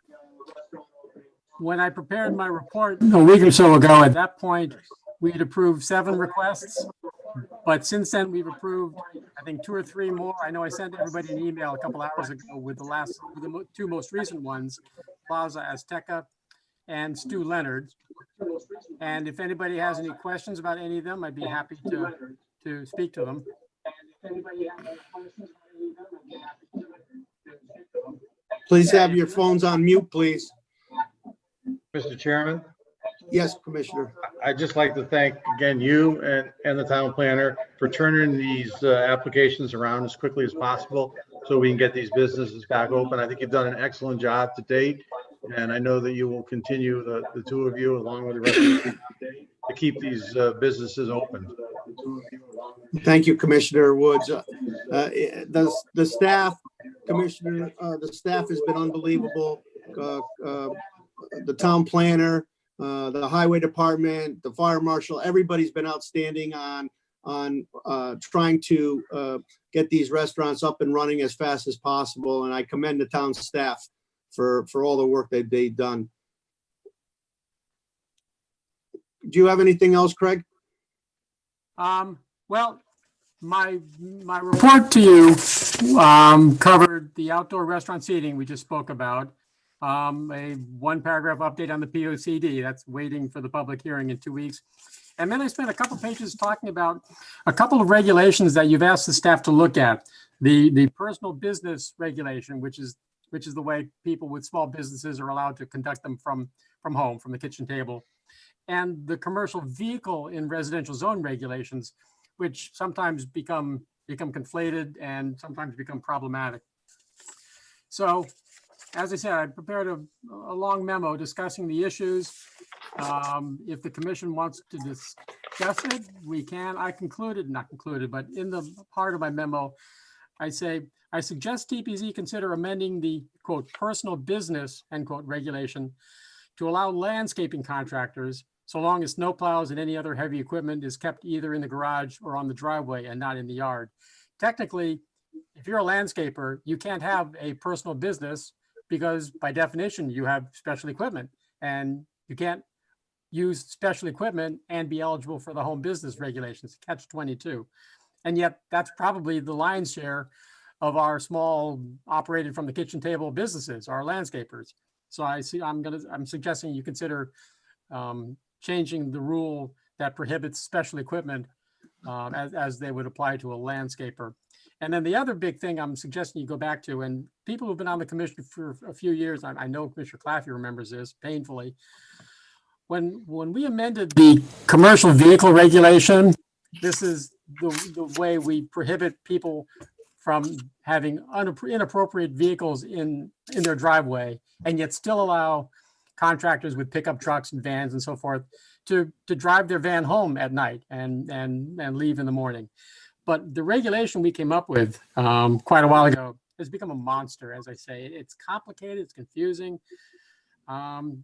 When I prepared my report a week or so ago, at that point, we had approved 7 requests. But since then, we've approved, I think, 2 or 3 more. I know I sent everybody an email a couple hours ago with the 2 most recent ones, Plaza Azteca and Stu Leonard. And if anybody has any questions about any of them, I'd be happy to speak to them. Please have your phones on mute, please. Mr. Chairman, Yes, Commissioner. I'd just like to thank again you and the town planner for turning these applications around as quickly as possible so we can get these businesses back open. I think you've done an excellent job to date, and I know that you will continue, the 2 of you, along with the rest of the team, to keep these businesses open. Thank you, Commissioner Woods. The staff, Commissioner, the staff has been unbelievable. The town planner, the highway department, the fire marshal, everybody's been outstanding on trying to get these restaurants up and running as fast as possible. And I commend the town staff for all the work that they've done. Do you have anything else, Craig? Well, my report to you covered the outdoor restaurant seating we just spoke about. A 1-paragraph update on the POCD that's waiting for the public hearing in 2 weeks. And then I spent a couple pages talking about a couple of regulations that you've asked the staff to look at. The personal business regulation, which is which is the way people with small businesses are allowed to conduct them from home, from the kitchen table, and the commercial vehicle in residential zone regulations, which sometimes become conflated and sometimes become problematic. So, as I said, I prepared a long memo discussing the issues. If the commission wants to discuss it, we can. Not concluded, but in the part of my memo, I say, I suggest TPZ consider amending the quote, personal business, end quote, regulation to allow landscaping contractors, so long as snowplows and any other heavy equipment is kept either in the garage or on the driveway and not in the yard. Technically, if you're a landscaper, you can't have a personal business because by definition, you have special equipment and you can't use special equipment and be eligible for the home business regulations, catch-22. And yet that's probably the lion's share of our small operated from the kitchen table businesses, our landscapers. So I'm suggesting you consider changing the rule that prohibits special equipment as they would apply to a landscaper. And then the other big thing I'm suggesting you go back to, and people who've been on the commission for a few years, I know Commissioner Claffey remembers this painfully. When we amended the commercial vehicle regulation, this is the way we prohibit people from having inappropriate vehicles in their driveway, and yet still allow contractors with pickup trucks and vans and so forth to drive their van home at night and leave in the morning. But the regulation we came up with quite a while ago has become a monster, as I say. It's complicated, it's confusing.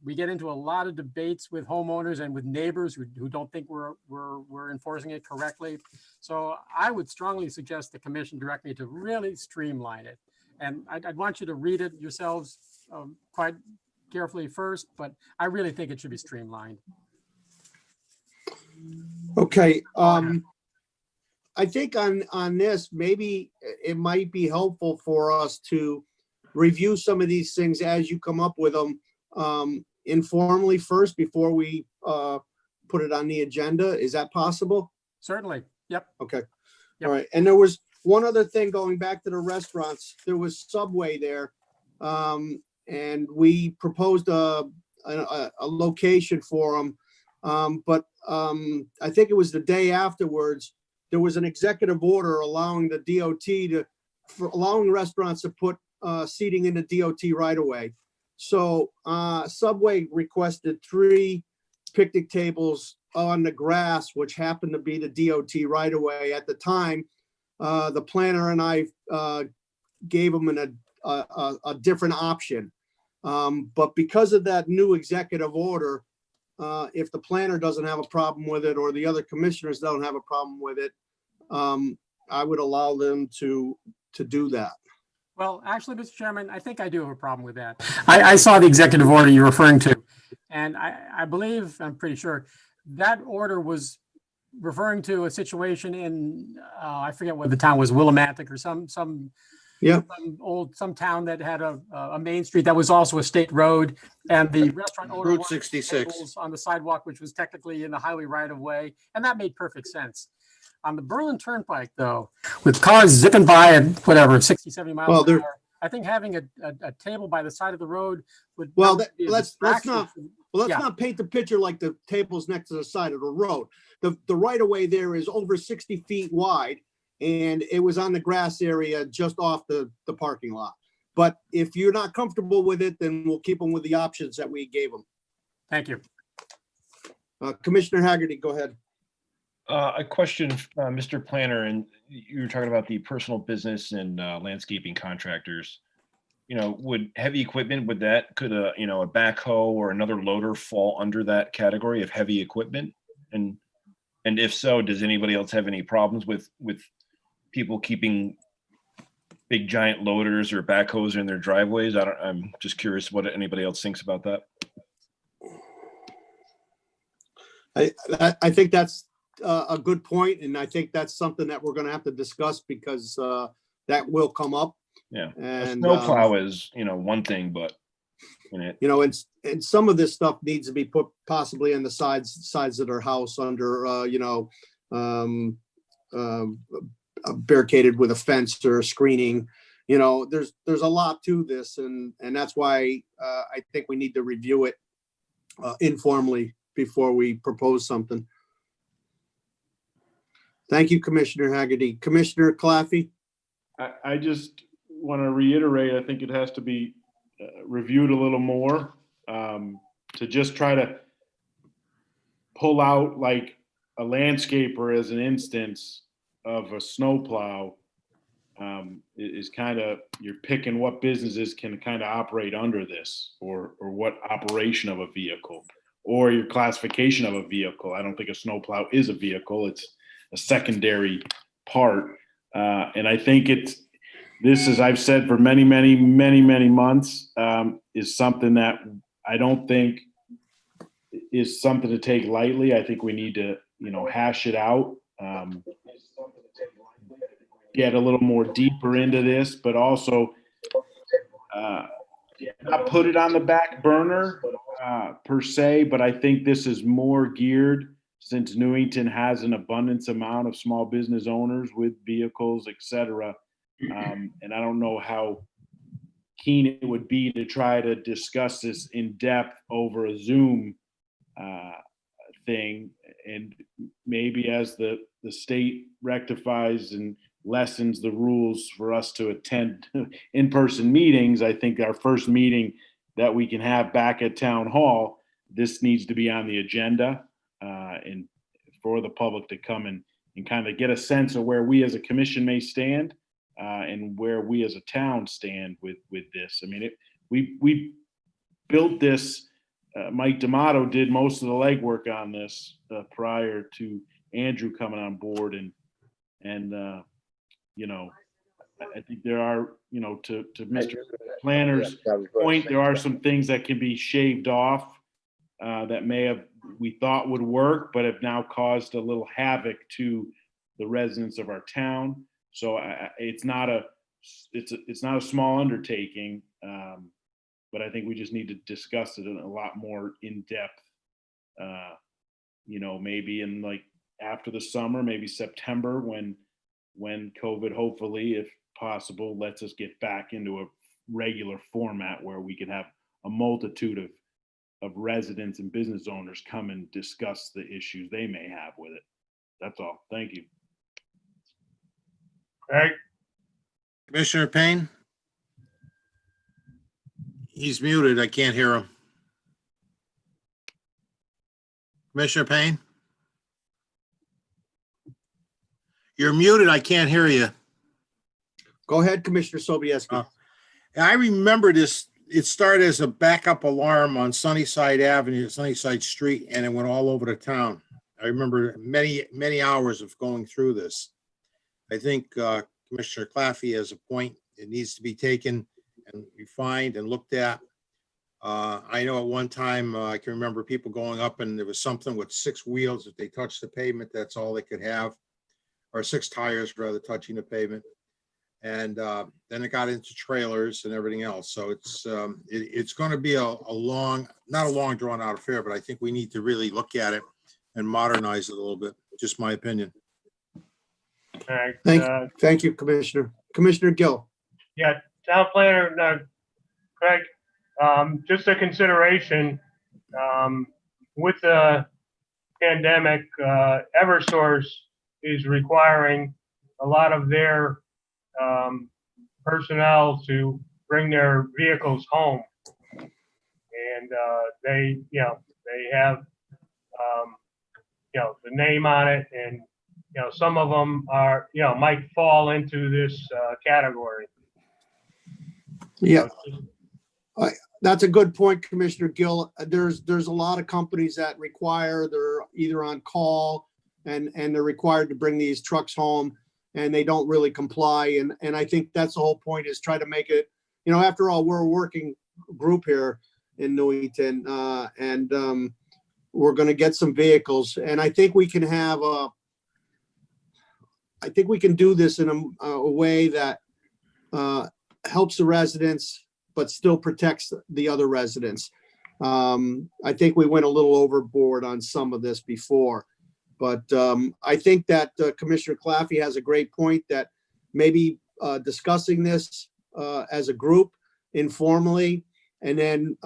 We get into a lot of debates with homeowners and with neighbors who don't think we're enforcing it correctly. So I would strongly suggest the commission direct me to really streamline it. And I'd want you to read it yourselves quite carefully first, but I really think it should be streamlined. Okay. I think on this, maybe it might be helpful for us to review some of these things as you come up with them informally first before we put it on the agenda. Is that possible? Certainly. Yep. Okay. Yep. All right. And there was one other thing going back to the restaurants. There was Subway there, and we proposed a location for them. But I think it was the day afterwards, there was an executive order allowing the DOT allowing restaurants to put seating in the DOT right away. So Subway requested 3 picnic tables on the grass, which happened to be the DOT right away. At the time, the planner and I gave them a different option. But because of that new executive order, if the planner doesn't have a problem with it or the other commissioners don't have a problem with it, I would allow them to do that. Well, actually, Mr. Chairman, I think I do have a problem with that. I saw the executive order you're referring to, and I believe, I'm pretty sure, that order was referring to a situation in, I forget what the town was, Willimantic or some town that had a main street that was also a state road, and the restaurant owner Route wanted 66 tables on the sidewalk, which was technically in the highway right of way, and that made perfect sense. On the Berlin Turnpike, though, with cars zipping by at whatever 60, 70 miles an hour, I think having a table by the side of the road would let's not paint the picture like the table's next to the side of the road. The right of way there is over 60 feet wide, and it was on the grass area just off the parking lot. But if you're not comfortable with it, then we'll keep them with the options that we gave them. Thank you. Commissioner Haggerty, go ahead. A question, Mr. Planner, and you were talking about the personal business and landscaping contractors. Would heavy equipment, could a backhoe or another loader fall under that category of heavy equipment? And if so, does anybody else have any problems with people keeping big giant loaders or backhoes in their driveways? I'm just curious what anybody else thinks about that. I think that's a good point, and I think that's something that we're going to have to discuss because that will come up. Yeah, and a snowplow is one thing, but and some of this stuff needs to be put possibly on the sides of their house under barricaded with a fence or screening, you know, there's a lot to this, and that's why I think we need to review it informally before we propose something. Thank you, Commissioner Haggerty. Commissioner Claffey? I just want to reiterate, I think it has to be reviewed a little more, to just try to pull out like a landscaper as an instance of a snowplow is kind of, you're picking what businesses can kind of operate under this, or what operation of a vehicle, or your classification of a vehicle. I don't think a snowplow is a vehicle. It's a secondary part. And I think this, as I've said for many, many, many, many months, is something that I don't think is something to take lightly. I think we need to, hash it out, get a little more deeper into this, but also not put it on the back burner per se. But I think this is more geared, since Newington has an abundance amount of small business owners with vehicles, et cetera. And I don't know how keen it would be to try to discuss this in depth over a Zoom thing. And maybe as the state rectifies and lessens the rules for us to attend in-person meetings, I think our first meeting that we can have back at Town Hall, this needs to be on the agenda, and for the public to come and kind of get a sense of where we as a commission may stand, and where we as a town stand with this. I mean, we built this. Mike D'Amato did most of the legwork on this prior to Andrew coming on board, and I think there are, to Mr. Planner's point, there are some things that can be shaved off that we thought would work, but have now caused a little havoc to the residents of our town. So it's not a small undertaking, but I think we just need to discuss it in a lot more in depth. Maybe in like after the summer, maybe September, when COVID, hopefully, if possible, lets us get back into a regular format where we can have a multitude of residents and business owners come and discuss the issues they may have with it. That's all. Thank you. Craig? Commissioner Payne? He's muted. I can't hear him. Commissioner Payne? You're muted. I can't hear you. Go ahead, Commissioner Sobieski. I remember this. It started as a backup alarm on Sunnyside Avenue, Sunnyside Street, and it went all over the town. I remember many, many hours of going through this. I think Commissioner Claffey has a point. It needs to be taken and refined and looked at. I know at one time, I can remember people going up and there was something with 6 wheels. If they touched the pavement, that's all they could have, or 6 tires rather touching the pavement. And then it got into trailers and everything else. So it's going to be not a long drawn out affair, but I think we need to really look at it and modernize it a little bit. Just my opinion. All right. Thank you, Commissioner. Commissioner Gill. Yeah, Town Planner, Craig, just a consideration, with the pandemic, Eversource is requiring a lot of their personnel to bring their vehicles home. And they have, the name on it, and, some of them are, might fall into this category. Yeah. That's a good point, Commissioner Gill. There's a lot of companies that require, they're either on call and they're required to bring these trucks home, and they don't really comply. And I think that's the whole point, is try to make it, after all, we're a working group here in Newington, and we're going to get some vehicles. And I think we can have I think we can do this in a way that helps the residents, but still protects the other residents. I think we went a little overboard on some of this before, but I think that Commissioner Claffey has a great point, that maybe discussing this as a group informally, and then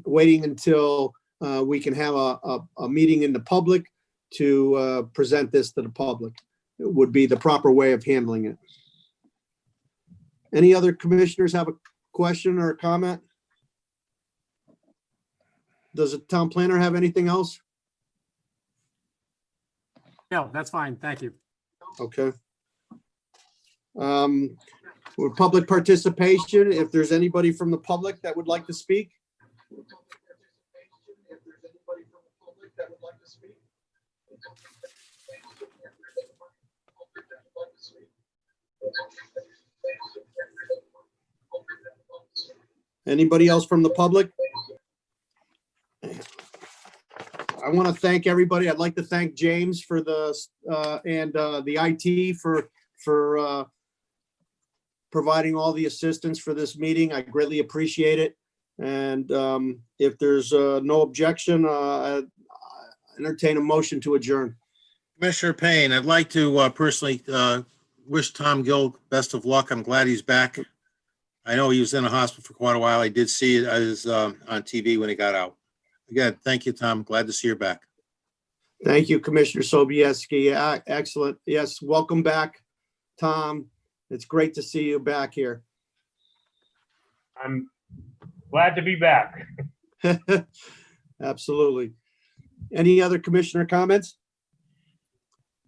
waiting until we can have a meeting in the public to present this to the public. It would be the proper way of handling it. Any other commissioners have a question or a comment? Does the town planner have anything else? No, that's fine. Thank you. Okay. With public participation, if there's anybody from the public that would like to speak. Anybody else from the public? I want to thank everybody. I'd like to thank James for the IT for providing all the assistance for this meeting. I greatly appreciate it. And if there's no objection, I entertain a motion to adjourn. Commissioner Payne, I'd like to personally wish Tom Gill best of luck. I'm glad he's back. I know he was in a hospital for quite a while. I did see it as on TV when he got out. Again, thank you, Tom. Glad to see you back. Thank you, Commissioner Sobieski. Excellent. Yes, welcome back, Tom. It's great to see you back here. I'm glad to be back. Absolutely. Any other commissioner comments?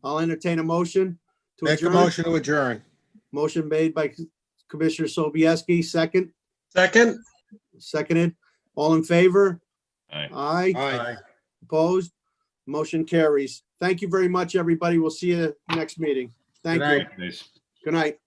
I'll entertain a motion to Make a adjourn. motion to adjourn. Motion made by Commissioner Sobieski, second. Second. Seconded. All in favor? Aye. Aye. Aye. Opposed? Motion carries. Thank you very much, everybody. We'll see you next meeting. Thank Good you. night. Nice. Good night.